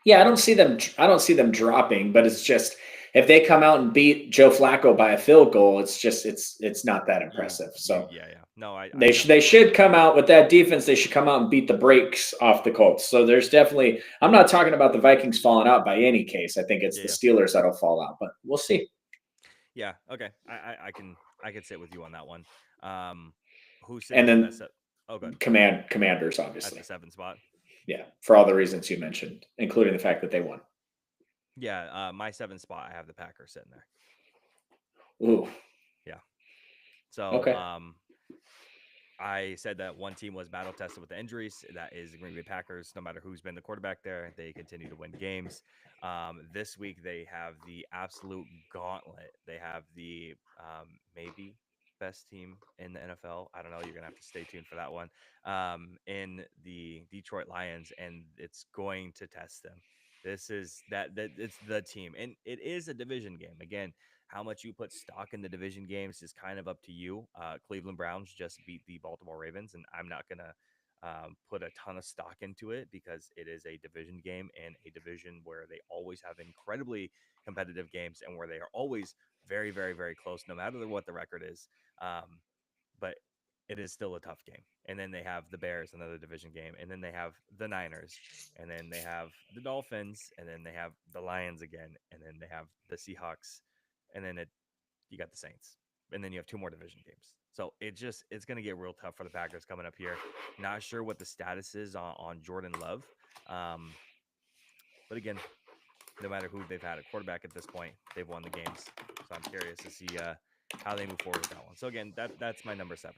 Yeah, I
And
don't
then
see them. I don't see them dropping, but it's just if they come out and beat Joe Flacco by a field goal, it's not that impressive. So
yeah, yeah. No, I
they
definitely
should
agree.
come out with that defense. They should come out and beat the brakes off the Colts. So there's definitely. I'm not talking about the Vikings falling out by any case. I think it's
Yeah,
the
yeah.
Steelers that'll fall out, but we'll see.
Yeah, okay. I can sit with you on that one. Who's
And
sitting at that
then
set? Oh, good.
Commanders,
At the
obviously.
7th spot.
Yeah, for all the reasons you mentioned, including the fact that they won.
Yeah, my 7th spot. I have the Packers sitting there.
Ooh,
Yeah. So,
okay.
I said that one team was battle tested with the injuries. That is the Green Bay Packers. No matter who's been the quarterback there, they continue to win games. This week they have the absolute gauntlet. They have the maybe best team in the NFL. I don't know. You're gonna have to stay tuned for that one. In the Detroit Lions, and it's going to test them. This is that it's the team, and it is a division game again. How much you put stock in the division games is kind of up to you. Cleveland Browns just beat the Baltimore Ravens, and I'm not gonna put a ton of stock into it because it is a division game and a division where they always have incredibly competitive games and where they are always very, very, very close, no matter what the record is. But it is still a tough game. And then they have the Bears, another division game, and then they have the Niners, and then they have the Dolphins, and then they have the Lions again, and then they have the Seahawks, and then you got the Saints, and then you have two more division games. So it's going to get real tough for the Packers coming up here. Not sure what the status is on Jordan Love, but again, no matter who they've had at quarterback at this point, they've won the games. So I'm curious to see how they move forward with that one. So again, that's my number 7.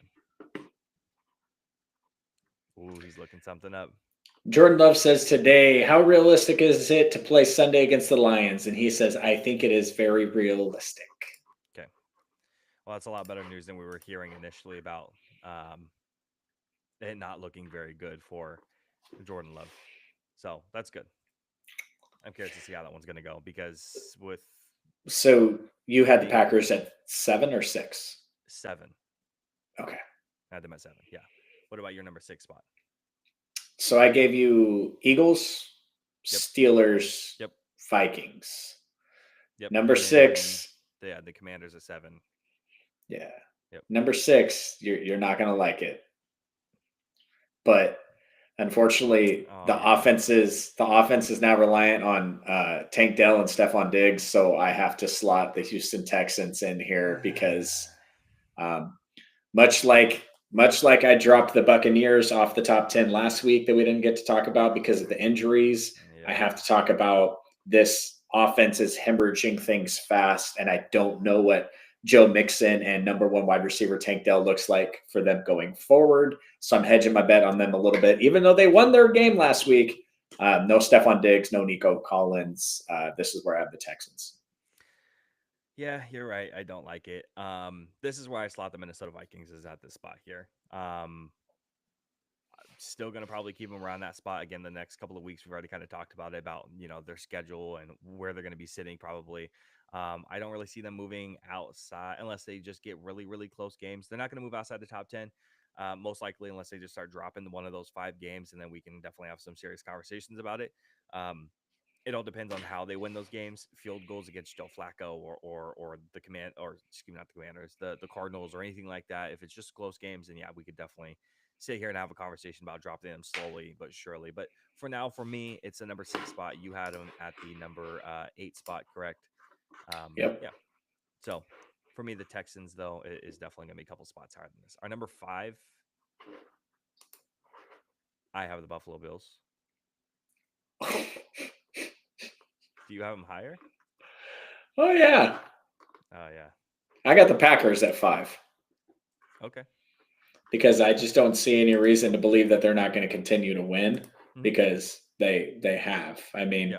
Ooh, he's looking something up.
Jordan Love says today, how realistic is it to play Sunday against the Lions? And he says, I think it is very realistic.
Okay. Well, that's a lot better news than we were hearing initially about it not looking very good for Jordan Love. So that's good. I'm curious to see how that one's going to go because with.
So you had the Packers at 7 or 6?
7.
Okay.
I had them at 7. Yeah. What about your number 6 spot?
So I gave you Eagles, Steelers, Vikings.
Yep.
Number 6.
Yeah, the Commanders at 7.
Yeah. Yep. Number 6, you're not going to like it. But unfortunately, the offense is now reliant on Tank Dell and Stephon Diggs, so I have to slot the Houston Texans in here because much like I dropped the Buccaneers off the top 10 last week that we didn't get to talk about because of the injuries, I have to talk about this offense is hemorrhaging things fast, and I don't know what Joe Mixon and number 1 wide receiver Tank Dell looks like for them going forward. So I'm hedging my bet on them a little bit, even though they won their game last week. No Stephon Diggs, no Nico Collins. This is where I have the Texans.
Yeah, you're right. I don't like it. This is where I slot the Minnesota Vikings is at this spot here. Still going to probably keep them around that spot again the next couple of weeks. We've already kind of talked about it, about their schedule and where they're going to be sitting probably. I don't really see them moving outside unless they just get really, really close games. They're not going to move outside the top 10, most likely, unless they just start dropping one of those 5 games, and then we can definitely have some serious conversations about it. It all depends on how they win those games. Field goals against Joe Flacco or the not the Commanders, the Cardinals or anything like that. If it's just close games, then yeah, we could definitely sit here and have a conversation about dropping them slowly but surely. But for now, for me, it's the number 6 spot. You had them at the number 8 spot, correct?
Yep.
Yeah. So for me, the Texans, though, is definitely going to be a couple spots higher than this. Our number 5, I have the Buffalo Bills. Do you have them higher?
Oh, yeah.
Oh, yeah.
I got the Packers at 5.
Okay.
Because I just don't see any reason to believe that they're not going to continue to win because they have. I mean,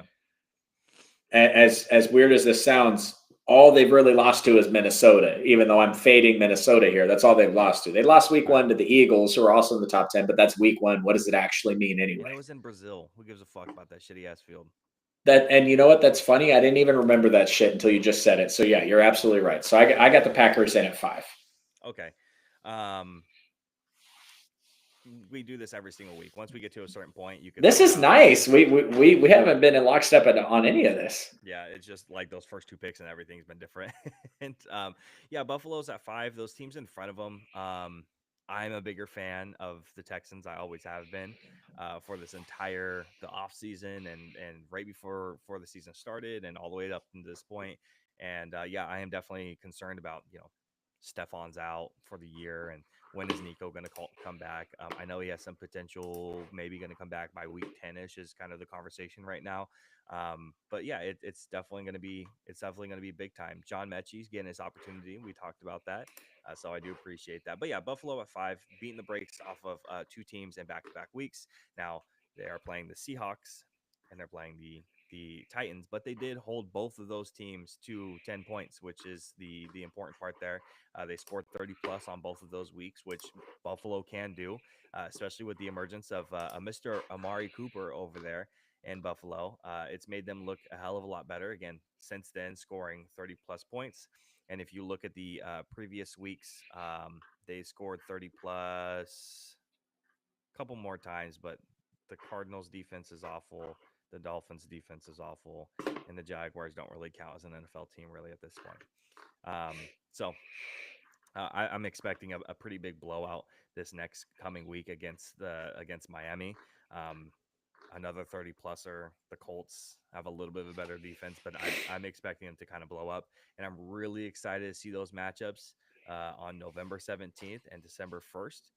as weird as this sounds, all they've really lost to is Minnesota, even though I'm fading Minnesota here. That's all they've lost to. They lost week 1 to the Eagles, who are also in the top 10, but that's week 1. What does it actually mean anyway?
And it was in Brazil. Who gives a fuck about that shitty-ass field?
And you know what? That's funny. I didn't even remember that shit until you just said it. So, yeah, you're absolutely right. So I got the Packers in at 5.
Okay. We do this every single week. Once we get to a certain point, you can.
This is nice. We haven't been in lockstep on any of this.
Yeah, it's just like those first 2 picks and everything's been different. And yeah, Buffalo's at 5. Those teams in front of them. I'm a bigger fan of the Texans. I always have been for this entire off season and right before the season started and all the way up to this point. And yeah, I am definitely concerned about Stephon's out for the year, and when is Nico going to come back? I know he has some potential, maybe going to come back by week 10-ish is kind of the conversation right now. But yeah, it's definitely going to be big time. John Mechie's getting his opportunity. We talked about that. So I do appreciate that. But yeah, Buffalo at 5, beating the brakes off of 2 teams in back-to-back weeks. Now they are playing the Seahawks and they're playing the Titans, but they did hold both of those teams to 10 points, which is the important part there. They scored 30 plus on both of those weeks, which Buffalo can do, especially with the emergence of Mr. Amari Cooper over there. in Buffalo. It's made them look a hell of a lot better again since then, scoring 30 plus points. And if you look at the previous weeks, they scored 30 plus a couple more times, but the Cardinals defense is awful. The Dolphins defense is awful, and the Jaguars don't really count as an NFL team really at this point. So I'm expecting a pretty big blowout this next coming week against Miami. Another 30 pluser. The Colts have a little bit of a better defense, but I'm expecting them to kind of blow up, and I'm really excited to see those matchups on November 17th and December 1st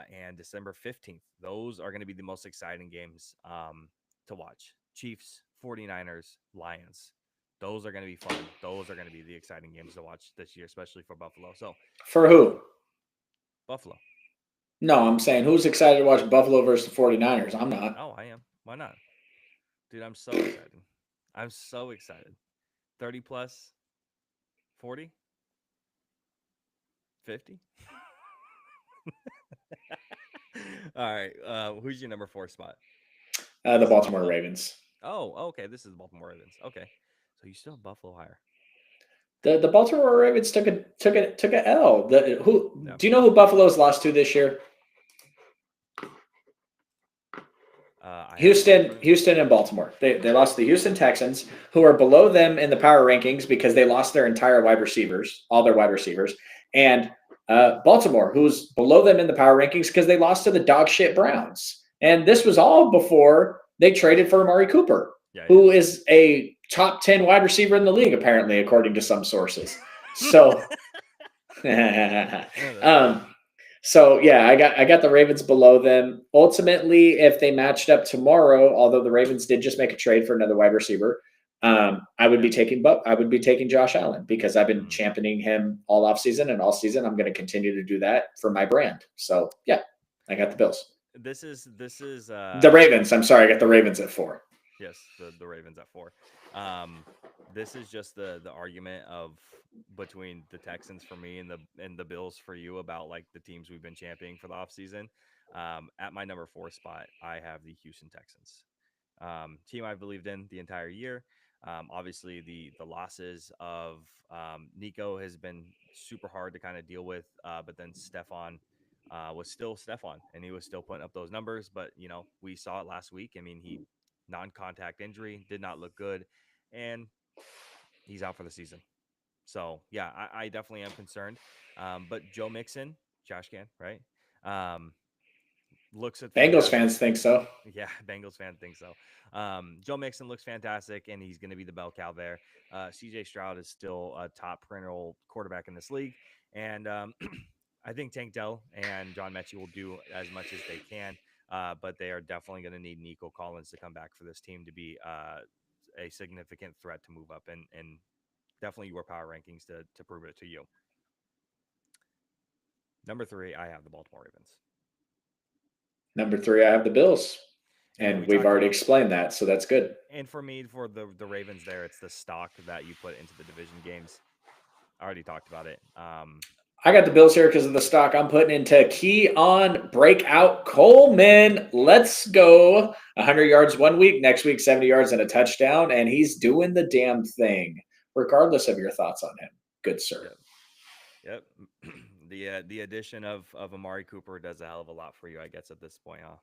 and December 15th. Those are going to be the most exciting games to watch. Chiefs, 49ers, Lions. Those are going to be fun. Those are going to be the exciting games to watch this year, especially for Buffalo. So,
for who?
Buffalo.
No, I'm saying who's excited to watch Buffalo versus the 49ers? I'm not.
Oh, I am. Why not? Dude, I'm so excited. I'm so excited. 30 plus, 40, 50. All right. Who's your number 4 spot?
The Baltimore Ravens.
Oh, okay. This is the Baltimore Ravens. Okay. So you still have Buffalo higher.
The Baltimore Ravens took a L. Do you know who Buffalo's lost to this year? Houston and Baltimore. They lost to the Houston Texans, who are below them in the power rankings because they lost their entire wide receivers, all their wide receivers, and Baltimore, who's below them in the power rankings because they lost to the dog shit Browns. And this was all before they traded for Amari Cooper, who is a top 10 wide receiver in the league, apparently, according to some sources. So, so yeah, I got the Ravens below them. Ultimately, if they matched up tomorrow, although the Ravens did just make a trade for another wide receiver, I would be taking Josh Allen because I've been championing him all offseason and all season. I'm going to continue to do that for my brand. So yeah, I got the Bills.
This is
the Ravens. I'm sorry, I got the Ravens at 4.
Yes, the Ravens at 4. This is just the argument of between the Texans for me and the Bills for you about like the teams we've been championing for the offseason. At my number 4 spot, I have the Houston Texans. Team I've believed in the entire year. Obviously, the losses of Nico has been super hard to kind of deal with, but then Stephon was still Stephon, and he was still putting up those numbers. But we saw it last week. I mean, he non-contact injury did not look good, and he's out for the season. So yeah, I definitely am concerned. But Joe Mixon, Josh Can, right? Looks at
Bengals fans think so.
Yeah, Bengals fans think so. Joe Mixon looks fantastic, and he's going to be the bell cow there. CJ Stroud is still a top perennial quarterback in this league, and I think Tank Dell and John Mechie will do as much as they can, but they are definitely going to need Nico Collins to come back for this team to be a significant threat to move up, and definitely your power rankings to prove it to you. Number 3, I have the Baltimore Ravens.
Number 3, I have the Bills. And we've already explained that, so that's good.
And for me, for the Ravens there, it's the stock that you put into the division games. I already talked about it.
I got the Bills here because of the stock I'm putting into Keon Breakout Coleman. Let's go. 100 yards one week, next week 70 yards and a touchdown, and he's doing the damn thing, regardless of your thoughts on him. Good sir.
Yep. The addition of Amari Cooper does a hell of a lot for you, I guess, at this point, huh?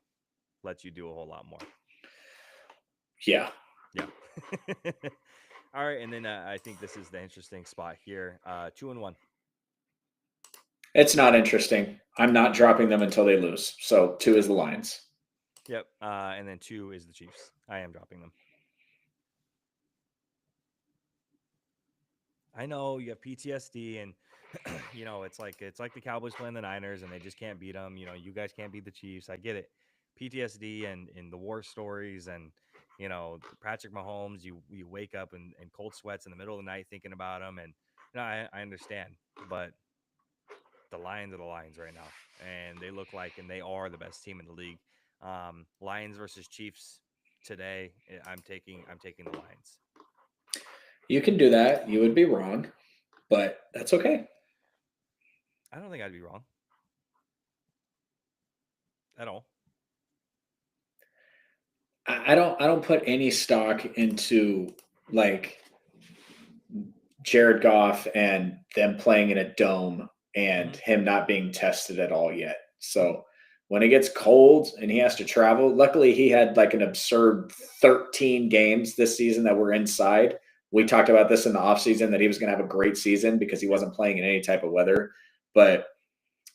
Lets you do a whole lot more.
Yeah.
All right, and then I think this is the interesting spot here. 2-1.
It's not interesting. I'm not dropping them until they lose. So 2 is the Lions.
Yep. And then 2 is the Chiefs. I am dropping them. I know you have PTSD, and it's like the Cowboys playing the Niners, and they just can't beat them. You guys can't beat the Chiefs. I get it. PTSD and the war stories, and Patrick Mahomes. You wake up in cold sweats in the middle of the night thinking about him, and I understand, but the Lions are the Lions right now, and they look like, and they are the best team in the league. Lions versus Chiefs today. I'm taking the Lions.
You can do that. You would be wrong, but that's okay.
I don't think I'd be wrong at all.
I don't put any stock into like Jared Goff and them playing in a dome and
Hmm.
him not being tested at all yet. So when it gets cold and he has to travel, luckily he had like an absurd 13 games this season that were inside. We
Yep.
talked about this in the offseason that he was going to have a great season because he
Yep.
wasn't playing in any type of weather. But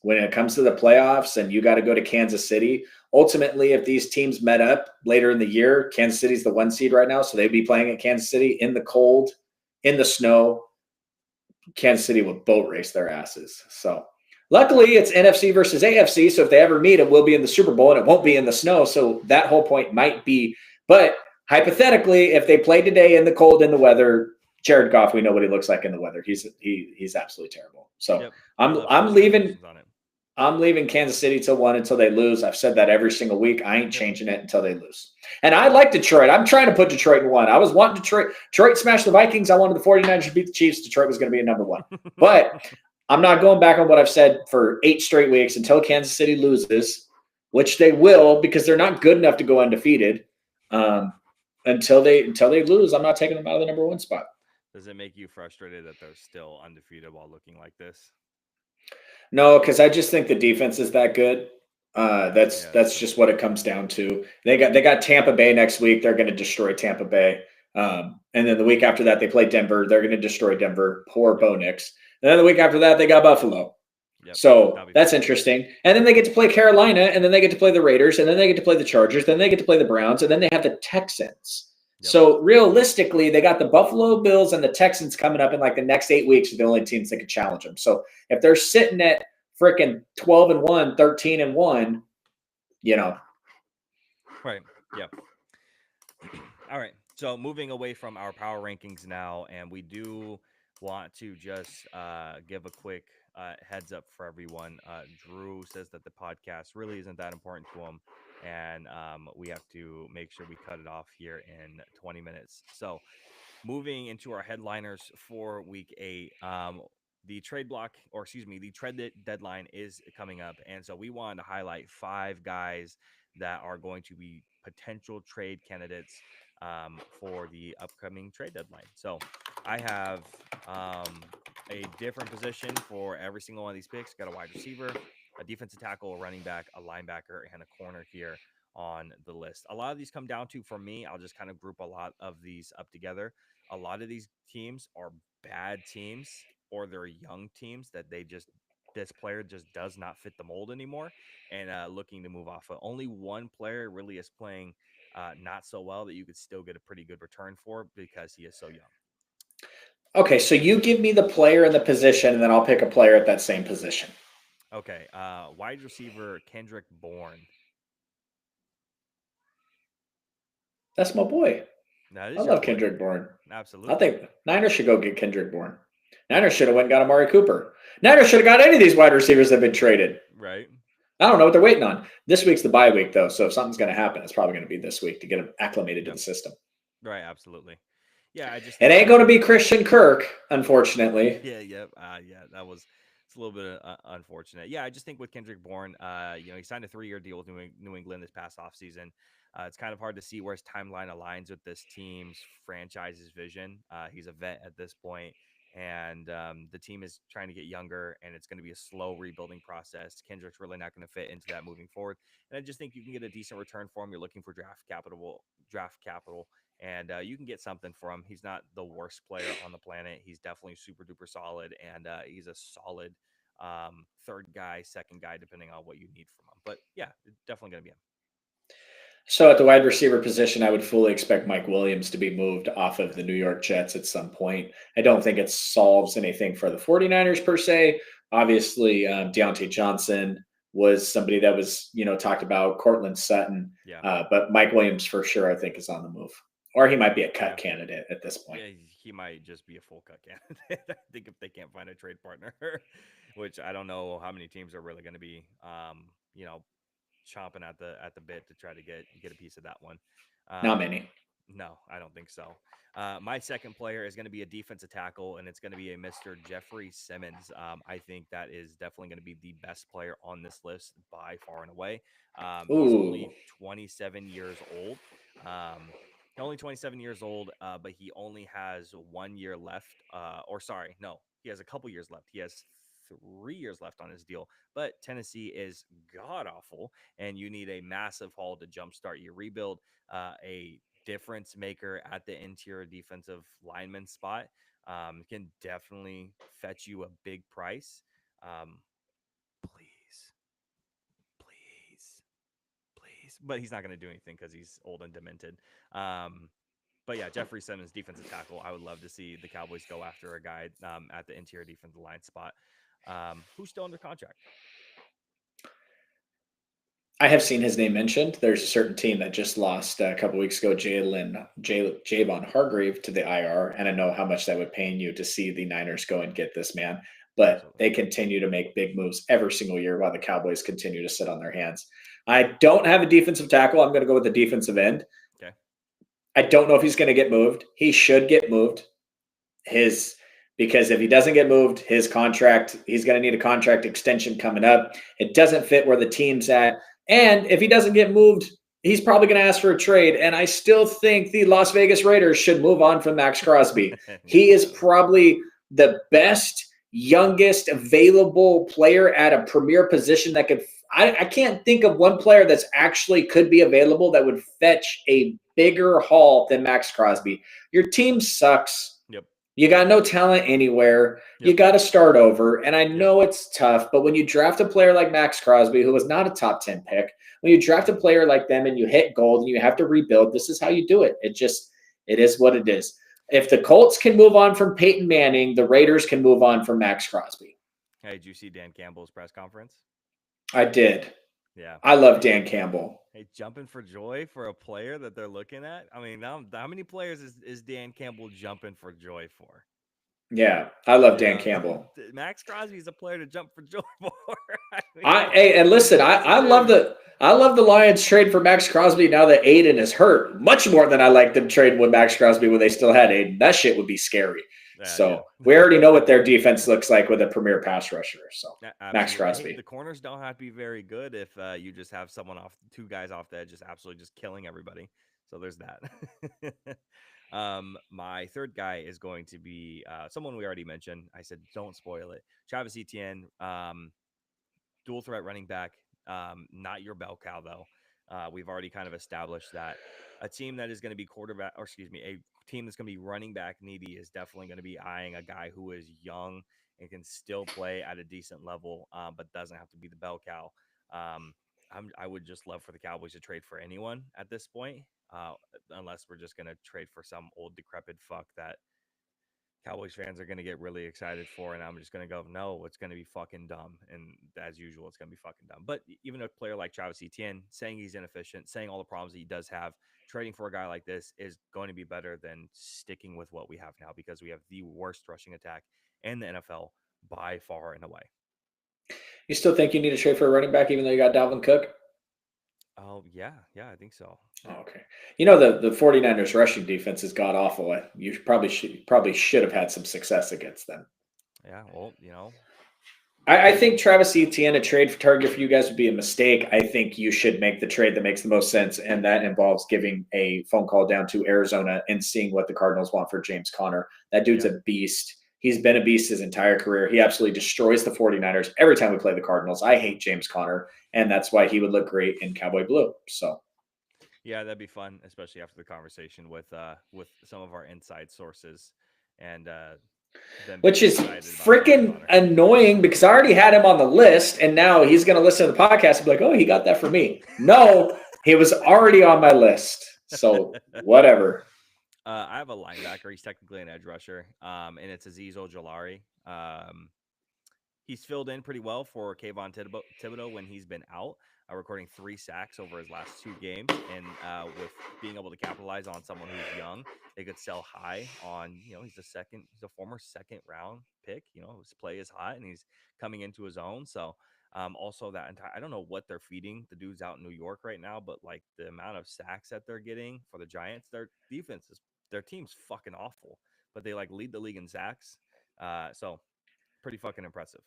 when it comes to the playoffs and you got to go to Kansas City, ultimately, if these teams met up later in the year, Kansas City's the 1 seed right now. So they'd be playing at Kansas City in the cold, in the snow. Kansas City would boat race their asses. So luckily, it's NFC versus AFC. So if they ever meet, it will be in the Super Bowl and it won't be in the snow. So that whole point might be. But hypothetically, if they play today in the cold, in the weather, Jared Goff, we know what he looks like in the weather. He's absolutely terrible. So
Yep. He
I'm
left no
I'm
stone
leaving
unturned on it.
I'm leaving Kansas City till one until they lose. I've said that every single week. I ain't
Yep.
changing it until they lose. And I like Detroit. I'm trying to put Detroit in one. I was wanting Detroit. Detroit smashed the Vikings. I wanted the 49ers to beat the Chiefs. Detroit was going to be a number one. But I'm not going back on what I've said for 8 straight weeks until Kansas City loses, which they will because they're not good enough to go undefeated. Until they lose, I'm not taking them out of the number one spot.
Does it make you frustrated that they're still undefeated while looking like this?
No, because I just think the defense is that good. That's
Yeah, that's
that's
true.
just what it comes down to. They got Tampa Bay next week. They're going to destroy Tampa Bay. And then the week after that, they play Denver. They're going to destroy Denver. Poor
Yep.
Bo Nix. And then the week after that, they got Buffalo.
Yep.
So
That'll be
that's
fun.
interesting. And then they get to play Carolina, and then they get to play the Raiders, and then they get to play the Chargers, then they get to play the Browns, and then they have the Texans.
Yep.
So realistically, they got the Buffalo Bills and the Texans coming up in like the next 8 weeks are the only teams that can challenge them. So if they're sitting at freaking 12-1, 13-1, you know.
Right. Yep. All right. So moving away from our power rankings now, and we do want to just give a quick heads up for everyone. Drew says that the podcast really isn't that important to him, and we have to make sure we cut it off here in 20 minutes. So moving into our headliners for week 8, the trade block, or excuse me, the deadline is coming up. And so we wanted to highlight 5 guys that are going to be potential trade candidates for the upcoming trade deadline. So I have a different position for every single one of these picks. Got a wide receiver, a defensive tackle, a running back, a linebacker, and a corner here on the list. A lot of these come down to, for me, I'll just kind of group a lot of these up together. A lot of these teams are bad teams, or they're young teams that this player just does not fit the mold anymore, and looking to move off of. Only one player really is playing not so well that you could still get a pretty good return for because he is so young.
Okay, so you give me the player and the position, and then I'll pick a player at that same position.
Okay, wide receiver Kendrick Bourne.
That's my boy.
That
I
is your
love
boy.
Kendrick Bourne. I
Absolutely.
think Niners should go get Kendrick Bourne. Niners should have went and got Amari Cooper. Niners should have got any of these wide receivers that have been traded.
Right.
I don't know what they're waiting on. This week's the bye week, though. So if something's going to happen, it's probably going to be this week to get them acclimated to
Yep.
the system.
Right. Absolutely. Yeah. I just
It
think
ain't going to
that.
be Christian Kirk, unfortunately.
Yeah. Yep. Yeah. It's a little bit unfortunate. Yeah. I just think with Kendrick Bourne, he signed a 3-year deal with New England this past offseason. It's kind of hard to see where his timeline aligns with this team's franchise's vision. He's a vet at this point, and the team is trying to get younger, and it's going to be a slow rebuilding process. Kendrick's really not going to fit into that moving forward, and I just think you can get a decent return for him. You're looking for draft capital, and you can get something for him. He's not the worst player on the planet. He's definitely super duper solid, and he's a solid third guy, second guy, depending on what you need from him. But yeah, definitely going to be him.
So at the wide receiver position, I would fully expect Mike Williams to be moved off of the New York Jets at some point. I don't think it solves anything for the 49ers per se. Obviously, Deontay Johnson was somebody that was, talked about, Cortland Sutton.
Yeah.
But Mike Williams for sure, I think, is on the move. Or he might be a cut
Yeah.
candidate at this point.
Yeah, he might just be a full cut candidate. I think if they can't find a trade partner, which I don't know how many teams are really going to be, chomping at the bit to try to get a piece of that one.
Not
Um,
many.
No, I don't think so. My second player is going to be a defensive tackle, and it's going to be a Mr. Jeffrey Simmons. I think that is definitely going to be the best player on this list by far and away. He's
Ooh.
only 27 years old. Um, only 27 years old, but he only has 1 year left. Or sorry, no, he has a couple years left. He has 3 years left on his deal. But Tennessee is god awful, and you need a massive haul to jumpstart your rebuild. A difference maker at the interior defensive lineman spot can definitely fetch you a big price. Um, please, please, please. But he's not going to do anything because he's old and demented. But yeah, Jeffrey Simmons, defensive tackle. I would love to see the Cowboys go after a guy at the interior defensive line spot. Who's still under contract?
I have seen his name mentioned. There's a certain team that just lost a couple weeks ago, Javon Hargrave to the IR, and I know how much that would pain you to see the Niners go and get this man. But
Absolutely.
they continue to make big moves every single year while the Cowboys continue to sit on their hands. I don't have a defensive tackle. I'm going to go with the defensive end.
Okay.
I don't know if he's going to get moved. He should get moved. Because if he doesn't get moved, his contract, he's going to need a contract extension coming up. It doesn't fit where the team's at. And if he doesn't get moved, he's probably going to ask for a trade. And I still think the Las Vegas Raiders should move on from Max Crosby. He is probably the best, youngest available player at a premier position that could. I can't think of one player that's actually could be available that would fetch a bigger haul than Max Crosby. Your team sucks.
Yep.
You got no talent anywhere.
Yep.
You got to start over. And I know it's tough, but when you draft a player like Max Crosby, who was not a top 10 pick, when you draft a player like them and you hit gold and you have to rebuild, this is how you do it. It is what it is. If the Colts can move on from Peyton Manning, the Raiders can move on from Max Crosby.
Hey, did you see Dan Campbell's press conference?
I did.
Yeah.
I love Dan Campbell.
Hey, jumping for joy for a player that they're looking at. I mean, how many players is Dan Campbell jumping for joy for?
Yeah, I love Dan Campbell.
Max Crosby is a player to jump for joy for.
And listen, I love the Lions trade for Max Crosby now that Aiden is hurt much more than I like them trading with Max Crosby when they still had Aiden. That shit would be scary. We already know what their defense looks like with a premier pass rusher. So Max Crosby.
Hey, the corners don't have to be very good if you just have two guys off the edge, just absolutely just killing everybody. So there's that. My third guy is going to be someone we already mentioned. I said don't spoil it. Travis Etienne, dual threat running back. Not your bell cow though. We've already kind of established that a team that is going to be a team that's going to be running back needy is definitely going to be eyeing a guy who is young and can still play at a decent level, but doesn't have to be the bell cow. I would just love for the Cowboys to trade for anyone at this point, unless we're just going to trade for some old decrepit fuck that Cowboys fans are going to get really excited for, and I'm just going to go, no, it's going to be fucking dumb. And as usual, it's going to be fucking dumb. But even a player like Travis Etienne, saying he's inefficient, saying all the problems that he does have, trading for a guy like this is going to be better than sticking with what we have now, because we have the worst rushing attack in the NFL by far and away.
You still think you need to trade for a running back even though you got Dalvin Cook?
Oh, yeah, I think so.
Oh, okay. The 49ers rushing defense is god awful. You probably should have had some success against them.
Yeah, well,
I think Travis Etienne, a trade for target for you guys would be a mistake. I think you should make the trade that makes the most sense, and that involves giving a phone call down to Arizona and seeing what the Cardinals want for James Conner. That dude's a beast. He's been a beast his entire career. He absolutely destroys the 49ers every time we play the Cardinals. I hate James Conner, and that's why he would look great in Cowboy Blue. So,
yeah, that'd be fun, especially after the conversation with some of our inside sources, and
which is freaking annoying because I already had him on the list, and now he's going to listen to the podcast and be like, "Oh, he got that for me." No, he was already on my list. So whatever.
I have a linebacker. He's technically an edge rusher, and it's Azeez Ojulari. He's filled in pretty well for Kayvon Thibodeau when he's been out, recording 3 sacks over his last 2 games. And with being able to capitalize on someone who's young, they could sell high on, he's a former second round pick. His play is hot and he's coming into his own. So Also, that entire I don't know what they're feeding the dudes out in New York right now, but like the amount of sacks that they're getting for the Giants, their team's fucking awful, but they like lead the league in sacks. So pretty fucking impressive.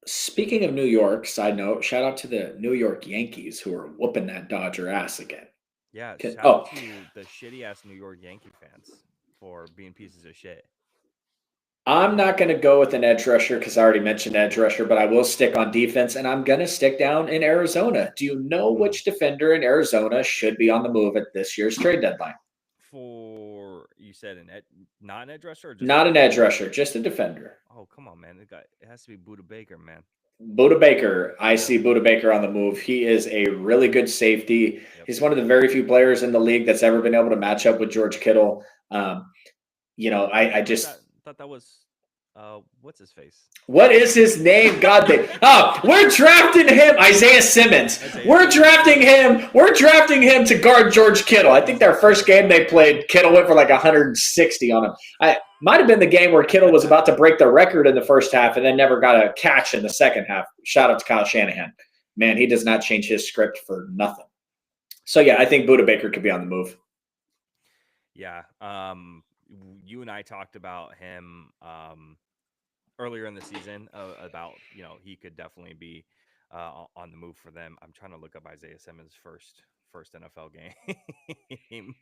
Speaking of New York, side note, shout out to the New York Yankees who are whooping that Dodger ass again.
Yeah, shout
Oh,
out to the shitty ass New York Yankee fans for being pieces of shit.
I'm not going to go with an edge rusher because I already mentioned edge rusher, but I will stick on defense, and I'm going to stick down in Arizona. Do you know which defender in Arizona should be on the move at this year's trade deadline?
For you said not an edge rusher, or just
not an edge rusher, just a defender.
Oh, come on, man! It has to be Budda Baker, man.
Budda Baker. I see Budda Baker on the move. He is a really good safety. Yep. He's one of the very few players in the league that's ever been able to match up with George Kittle. I just
thought that was what's his face?
What is his name? God, we're drafting him, Isaiah Simmons. We're drafting him to guard George Kittle. I think their first game they played, Kittle went for like 160 on him. Might have been the game where Kittle was about to break the record in the first half and then never got a catch in the second half. Shout out to Kyle Shanahan. Man, he does not change his script for nothing. So, yeah, I think Budda Baker could be on the move.
Yeah. You and I talked about him earlier in the season about, he could definitely be on the move for them. I'm trying to look up Isaiah Simmons' first NFL game.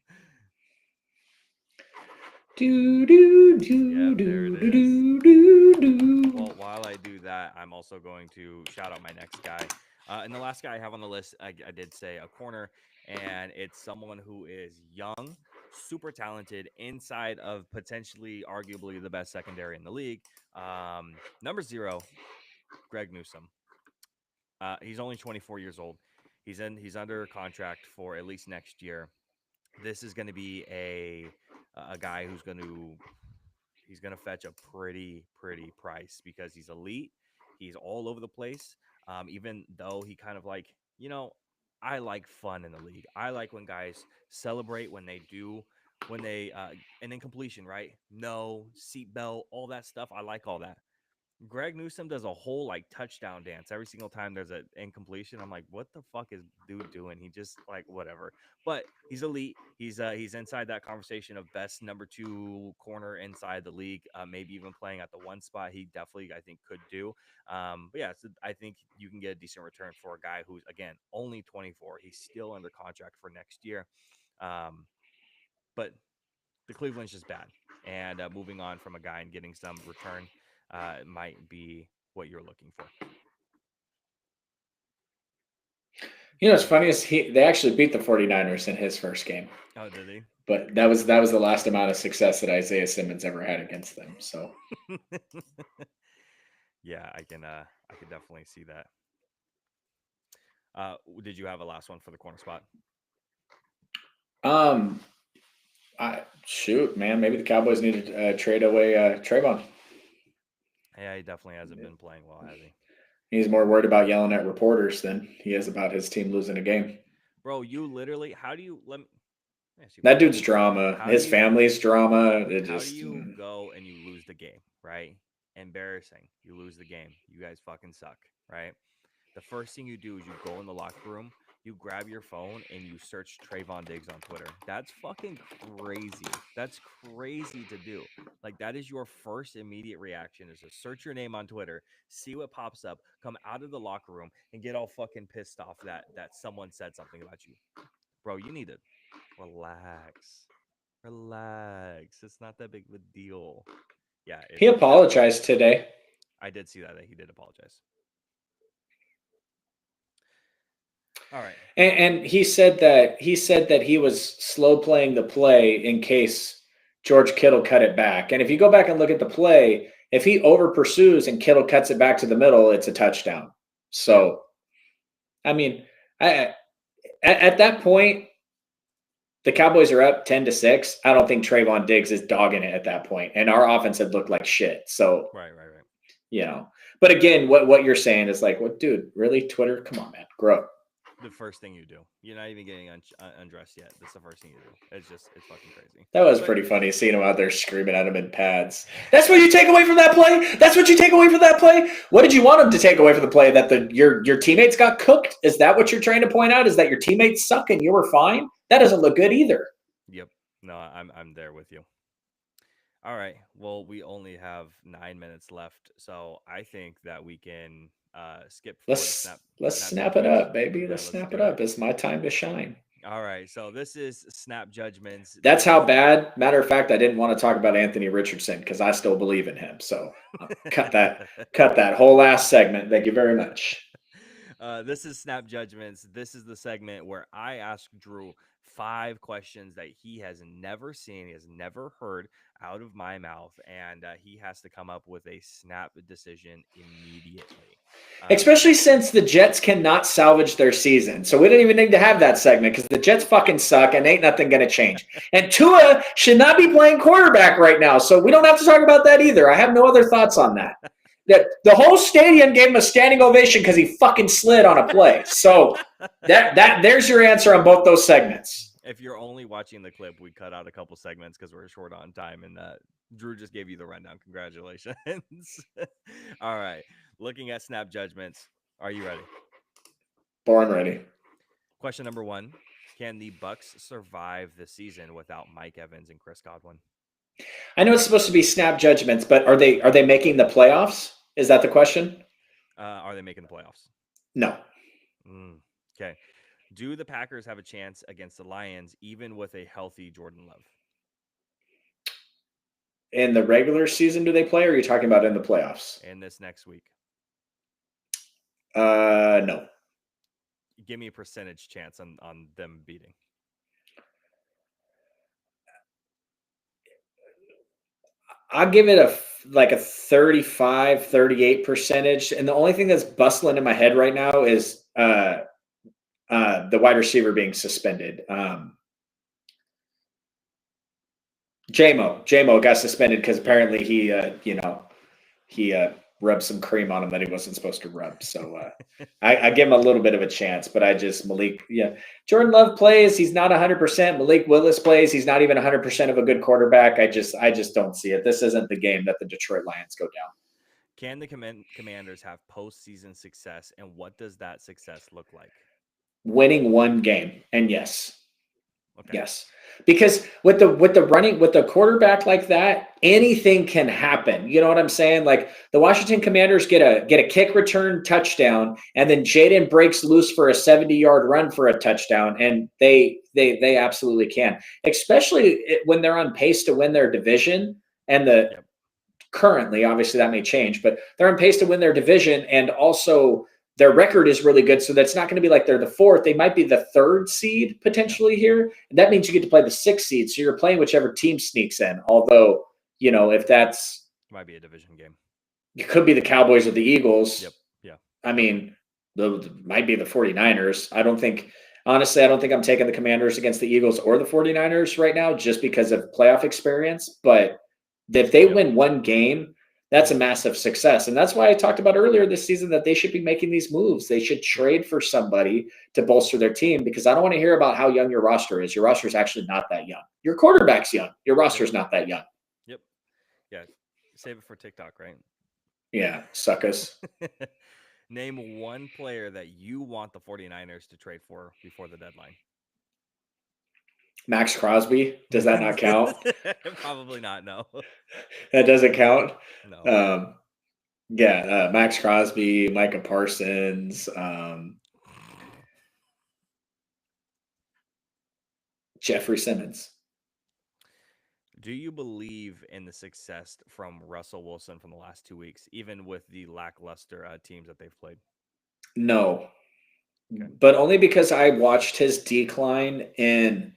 Well, while I do that, I'm also going to shout out my next guy. And the last guy I have on the list, I did say a corner, and it's someone who is young, super talented, inside of potentially, arguably the best secondary in the league. Number 0, Greg Newsome. He's only 24 years old. He's under contract for at least next year. This is going to be a guy who's going to fetch a pretty price because he's elite. He's all over the place. Even though he kind of like, I like fun in the league. I like when guys celebrate when they and then completion, right? No seatbelt, all that stuff. I like all that. Greg Newsome does a whole like touchdown dance every single time there's an incompletion. I'm like, what the fuck is dude doing? He just like whatever. But he's elite. He's inside that conversation of best number 2 corner inside the league. Maybe even playing at the 1 spot. He definitely I think could do. But yeah, so I think you can get a decent return for a guy who's again only 24. He's still under contract for next year. But the Cleveland's just bad. And moving on from a guy and getting some return might be what you're looking for.
What's funny is they actually beat the 49ers in his first game.
Oh, did they?
But that was the last amount of success that Isaiah Simmons ever had against them. So
yeah, I can definitely see that. Did you have a last one for the corner spot?
Shoot, man, maybe the Cowboys need to trade away Trayvon.
Yeah, he definitely hasn't been playing well, has he?
He's more worried about yelling at reporters than he is about his team losing a game.
Bro, you literally, how do you
that dude's drama, his family's drama.
How do you go and you lose the game, right? Embarrassing. You lose the game. You guys fucking suck, right? The first thing you do is you go in the locker room, you grab your phone, and you search Trayvon Diggs on Twitter. That's fucking crazy. That's crazy to do. Like, that is your first immediate reaction is to search your name on Twitter, see what pops up, come out of the locker room, and get all fucking pissed off that someone said something about you. Bro, you need to relax. It's not that big of a deal. Yeah.
He apologized today.
I did see that he did apologize. All right.
And he said that he was slow playing the play in case George Kittle cut it back. And if you go back and look at the play, if he over pursues and Kittle cuts it back to the middle, it's a touchdown. So, I mean, at that point, the Cowboys are up 10-6. I don't think Trayvon Diggs is dogging it at that point. And our offense had looked like shit. So,
right.
But again, what you're saying is like, what, dude, really? Twitter? Come on, man. Grow up.
the first thing you do. You're not even getting undressed yet. That's the first thing you do. It's fucking crazy.
That was pretty funny seeing him out there screaming at him in pads. That's what you take away from that play? That's what you take away from that play? What did you want him to take away from the play? That your teammates got cooked? Is that what you're trying to point out? Is that your teammates suck and you were fine? That doesn't look good either.
Yep. No, I'm there with you. All right. Well, we only have 9 minutes left, so I think that we can skip forward.
Let's snap it up, baby. Let's snap it up. It's my time to shine.
All right. So this is Snap Judgments.
That's how bad. Matter of fact, I didn't want to talk about Anthony Richardson because I still believe in him. So cut that whole last segment. Thank you very much.
This is Snap Judgments. This is the segment where I ask Drew 5 questions that he has never seen, he has never heard out of my mouth, and he has to come up with a snap decision immediately.
Especially since the Jets cannot salvage their season. So we don't even need to have that segment because the Jets fucking suck and ain't nothing going to change. And Tua should not be playing quarterback right now. So we don't have to talk about that either. I have no other thoughts on that. The whole stadium gave him a standing ovation because he fucking slid on a play. So there's your answer on both those segments.
If you're only watching the clip, we cut out a couple segments because we're short on time, and Drew just gave you the rundown. Congratulations. All right. Looking at Snap Judgments, are you ready?
Born ready.
Question number 1. Can the Bucks survive the season without Mike Evans and Chris Godwin?
I know it's supposed to be Snap Judgments, but are they making the playoffs? Is that the question?
Are they making the playoffs?
No.
Okay. Do the Packers have a chance against the Lions, even with a healthy Jordan Love?
In the regular season, do they play, or are you talking about in the playoffs?
In this next week.
No.
Give me a percentage chance on them beating.
I'll give it a 35, 38 percentage. And the only thing that's bustling in my head right now is the wide receiver being suspended. J-Mo got suspended because apparently he rubbed some cream on him that he wasn't supposed to rub. So I give him a little bit of a chance, but Jordan Love plays. He's not 100%. Malik Willis plays. He's not even 100% of a good quarterback. I just don't see it. This isn't the game that the Detroit Lions go down.
Can the Commanders have postseason success, and what does that success look like?
Winning one game, and yes.
Okay.
Yes, because with the quarterback like that, anything can happen. You know what I'm saying? Like the Washington Commanders get a kick return touchdown, and then Jaden breaks loose for a 70-yard run for a touchdown, and they absolutely can. Especially when they're on pace to win their division, and currently, obviously that may change, but they're on pace to win their division, and also their record is really good, so that's not going to be like they're the 4th. They might be the 3rd seed potentially here. And that means you get to play the 6th seed, so you're playing whichever team sneaks in. Although, if that's
might be a division game,
it could be the Cowboys or the Eagles.
Yep. Yeah.
I mean, might be the 49ers. Honestly, I don't think I'm taking the Commanders against the Eagles or the 49ers right now, just because of playoff experience. But if they win one game, that's a massive success. And that's why I talked about earlier this season that they should be making these moves. They should trade for somebody to bolster their team, because I don't want to hear about how young your roster is. Your roster is actually not that young. Your quarterback's young. Your roster is not that young.
Yep. Yeah. Save it for TikTok, right?
Yeah. Suckers.
Name one player that you want the 49ers to trade for before the deadline.
Max Crosby. Does that not count?
Probably not. No.
That doesn't count.
No.
Max Crosby, Micah Parsons, Jeffrey Simmons.
Do you believe in the success from Russell Wilson from the last 2 weeks, even with the lackluster teams that they've played?
No.
Okay.
But only because I watched his decline in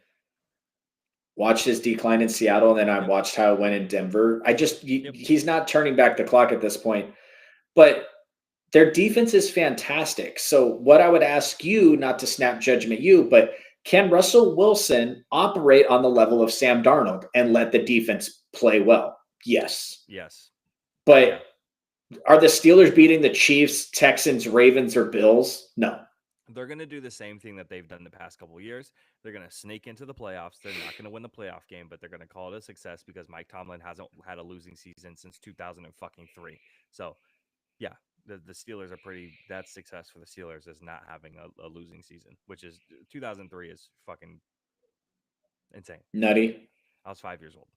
Seattle, and then I watched how it went in Denver. He's not turning back the clock at this point, but their defense is fantastic. So what I would ask you, not to snap judgment you, but can Russell Wilson operate on the level of Sam Darnold and let the defense play well? Yes. But are the Steelers beating the Chiefs, Texans, Ravens, or Bills? No.
they're going to do the same thing that they've done the past couple of years. They're going to sneak into the playoffs. They're not going to win the playoff game, but they're going to call it a success because Mike Tomlin hasn't had a losing season since 2003. So, yeah, the Steelers are pretty. That's success for the Steelers is not having a losing season, which is 2003 is fucking insane.
Nutty.
I was 5 years old.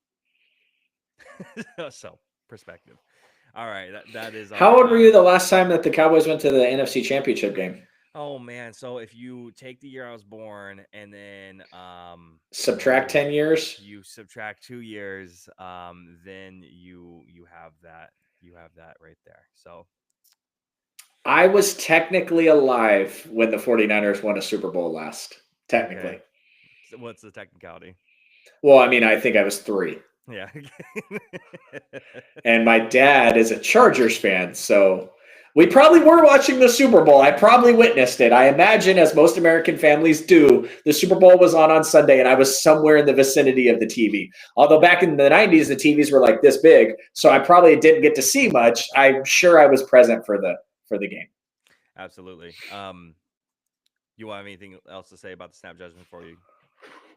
So, perspective. All right, that is.
How old were you the last time that the Cowboys went to the NFC Championship game?
Oh man, so if you take the year I was born and then
subtract 10 years,
you subtract 2 years, then you have that right there. So
I was technically alive when the 49ers won a Super Bowl last. Technically.
Okay. So what's the technicality?
Well, I mean, I think I was 3.
Yeah.
And my dad is a Chargers fan, so we probably were watching the Super Bowl. I probably witnessed it. I imagine, as most American families do, the Super Bowl was on Sunday, and I was somewhere in the vicinity of the TV. Although back in the 90s, the TVs were like this big, so I probably didn't get to see much. I'm sure I was present for the game.
Absolutely. You want anything else to say about the snap judgment before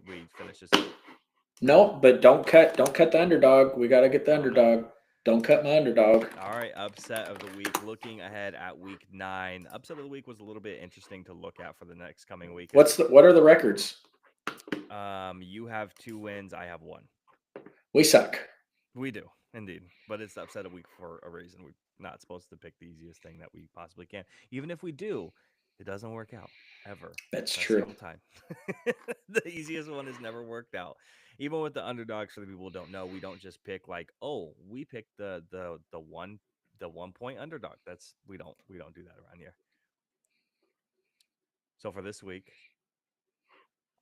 we finish this?
No, but don't cut the underdog. We got to get the underdog. Don't cut my underdog.
All right, upset of the week. Looking ahead at week 9. Upset of the week was a little bit interesting to look at for the next coming week.
What are the records?
You have 2 wins. I have 1.
We suck.
We do, indeed. But it's the upset of the week for a reason. We're not supposed to pick the easiest thing that we possibly can. Even if we do, it doesn't work out ever.
That's true.
Time. The easiest one has never worked out. Even with the underdogs, for the people who don't know, we don't just pick like, oh, we picked the 1 point underdog. We don't do that around here. So for this week,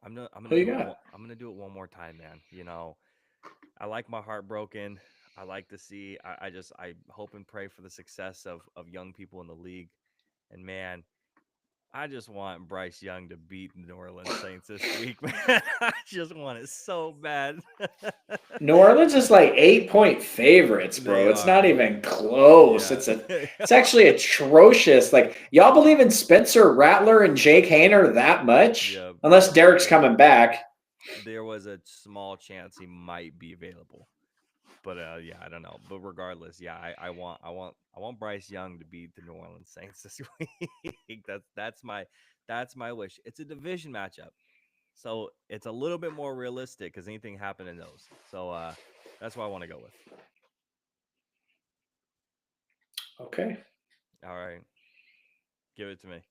I'm gonna do it one more time, man. You know, I like my heart broken. I like to see. I hope and pray for the success of young people in the league. And man, I just want Bryce Young to beat the New Orleans Saints this week, man. I just want it so bad.
New Orleans is like 8-point favorites, bro. It's not even close. Yeah. It's actually atrocious. Like, y'all believe in Spencer Rattler and Jake Haener that much? Yeah, unless Derek's coming back.
There was a small chance he might be available. But yeah, I don't know. But regardless, yeah, I want Bryce Young to beat the New Orleans Saints this week. That's my wish. It's a division matchup, so it's a little bit more realistic because anything happened in those. So that's what I want to go with.
Okay.
All right. Give it to me.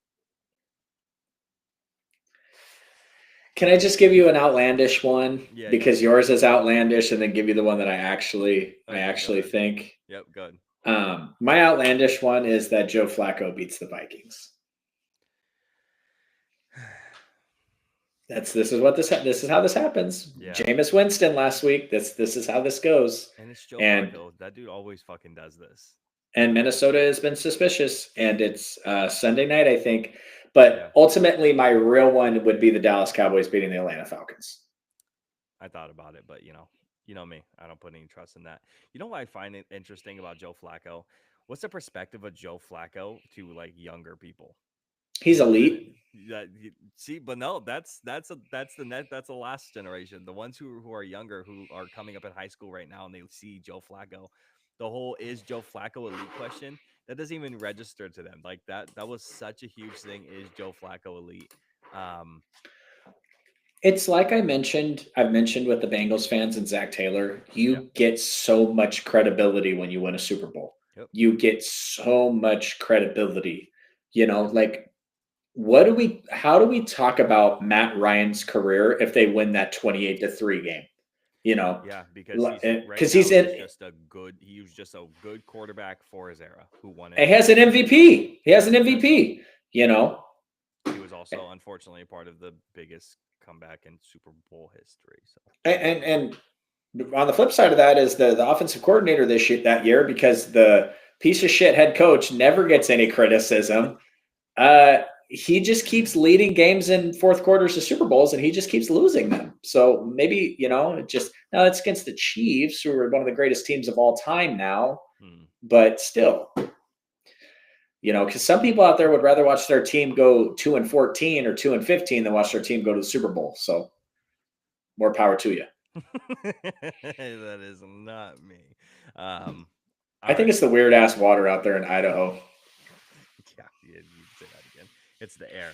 Can I just give you an outlandish one? Yeah, because yours is outlandish, and then give you the one that I actually think.
Yep, good.
My outlandish one is that Joe Flacco beats the Vikings. This is how this happens. Yeah. Jameis Winston last week. This is how this goes.
And it's Joe Flacco. That dude always fucking does this.
And Minnesota has been suspicious, and it's Sunday night, I think. But ultimately, my real one would be the Dallas Cowboys beating the Atlanta Falcons.
I thought about it, but you know me. I don't put any trust in that. You know what I find it interesting about Joe Flacco? What's the perspective of Joe Flacco to like younger people?
He's elite.
See, but no, that's the last generation. The ones who are younger, who are coming up in high school right now, and they see Joe Flacco. The whole "is Joe Flacco elite" question, that doesn't even register to them. Like that was such a huge thing. Is Joe Flacco elite?
It's like I've mentioned with the Bengals fans and Zach Taylor, you get so much credibility when you win a Super Bowl. Yep. You get so much credibility. You know, like how do we talk about Matt Ryan's career if they win that 28-3 game? You know,
because he was just a good quarterback for his era who won it.
He has an MVP. You know,
he was also unfortunately a part of the biggest comeback in Super Bowl history. So
and on the flip side of that is the offensive coordinator that year, because the piece of shit head coach never gets any criticism. He just keeps leading games in fourth quarters of Super Bowls, and he just keeps losing them. So maybe, now it's against the Chiefs, who are one of the greatest teams of all time now, but still. Because some people out there would rather watch their team go 2-14 or 2-15 than watch their team go to the Super Bowl. So more power to you.
That is not me.
I think it's the weird ass water out there in Idaho.
Yeah, you say that again. It's the air.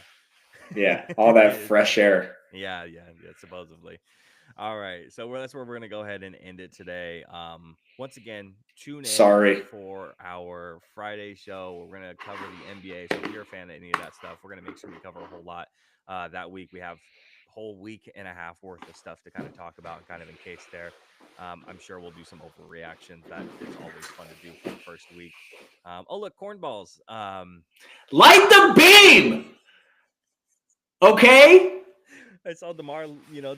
Yeah, all that fresh air.
Yeah, supposedly. All right, so that's where we're gonna go ahead and end it today. Once again, tune in for our Friday show. We're gonna cover the NBA. So if you're a fan of any of that stuff, we're gonna make sure we cover a whole lot. That week we have a whole week and a half worth of stuff to kind of talk about, kind of in case there. I'm sure we'll do some overreactions. That is always fun to do for the first week. Oh look, cornballs.
Light the beam. Okay.
I saw DeMar,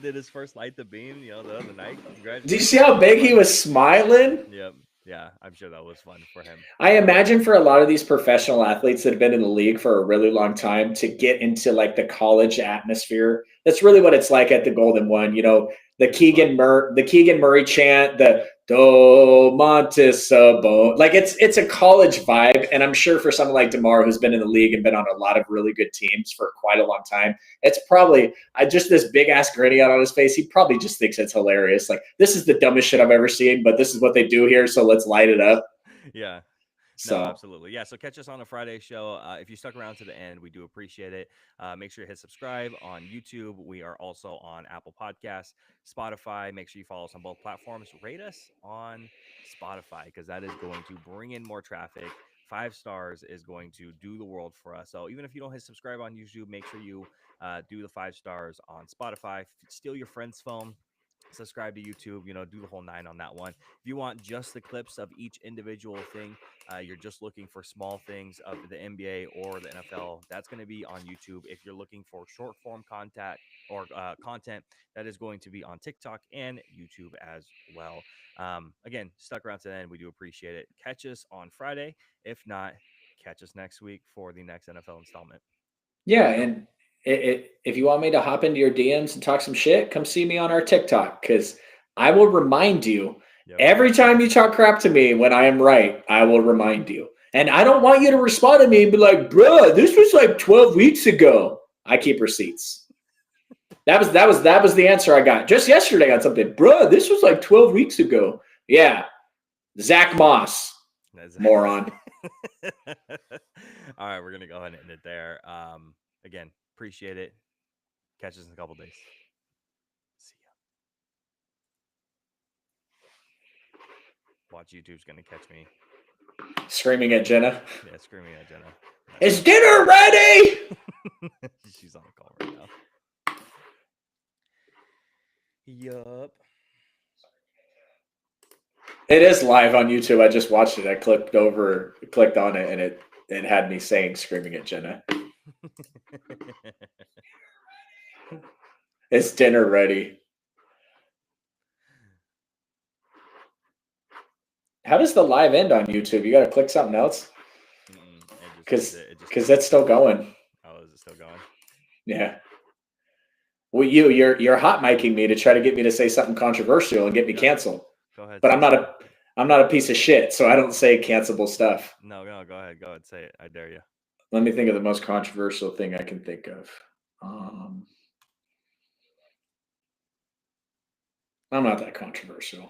did his first light the beam, the other night.
Do you see how big he was smiling?
Yep. Yeah, I'm sure that was fun for him.
I imagine for a lot of these professional athletes that have been in the league for a really long time to get into like the college atmosphere, that's really what it's like at the Golden One. The Keegan Murray chant, the Domantas Sabonis. Like it's a college vibe, and I'm sure for someone like DeMar, who's been in the league and been on a lot of really good teams for quite a long time, it's probably just this big ass grinning out on his face. He probably just thinks it's hilarious. Like, this is the dumbest shit I've ever seen, but this is what they do here, so let's light it up.
Yeah. No, absolutely. Yeah. So catch us on a Friday show. If you stuck around to the end, we do appreciate it. Make sure you hit subscribe on YouTube. We are also on Apple Podcasts, Spotify. Make sure you follow us on both platforms. Rate us on Spotify, because that is going to bring in more traffic. 5 stars is going to do the world for us. So even if you don't hit subscribe on YouTube, make sure you do the 5 stars on Spotify. Steal your friend's phone. Subscribe to YouTube, do the whole 9 on that one. If you want just the clips of each individual thing, you're just looking for small things of the NBA or the NFL, that's going to be on YouTube. If you're looking for short form content or content, that is going to be on TikTok and YouTube as well. Again, stuck around to the end, we do appreciate it. Catch us on Friday. If not, catch us next week for the next NFL installment.
Yeah, and if you want me to hop into your DMs and talk some shit, come see me on our TikTok, because I will remind you every time you talk crap to me when I am right. I will remind you, and I don't want you to respond to me and be like, "Bruh, this was like 12 weeks ago." I keep receipts. That was the answer I got just yesterday on something. Bruh, this was like 12 weeks ago. Yeah, Zach Moss, moron.
All right, we're gonna go ahead and end it there. Again, appreciate it. Catch us in a couple days. See ya. Watch YouTube's gonna catch me
screaming at Jenna.
Yeah, screaming at Jenna.
Is dinner ready?
She's on the call right now. Yup.
It is live on YouTube. I just watched it. I clicked on it, and it had me saying screaming at Jenna. Is dinner ready? How does the live end on YouTube? You got to click something else? Because it's still going.
Oh, is it still going?
Yeah. Well, you're hot micing me to try to get me to say something controversial and get me canceled.
Go ahead.
But I'm not a piece of shit, so I don't say cancelable stuff.
No, go ahead. Go ahead. Say it. I dare you.
Let me think of the most controversial thing I can think of. I'm not that controversial.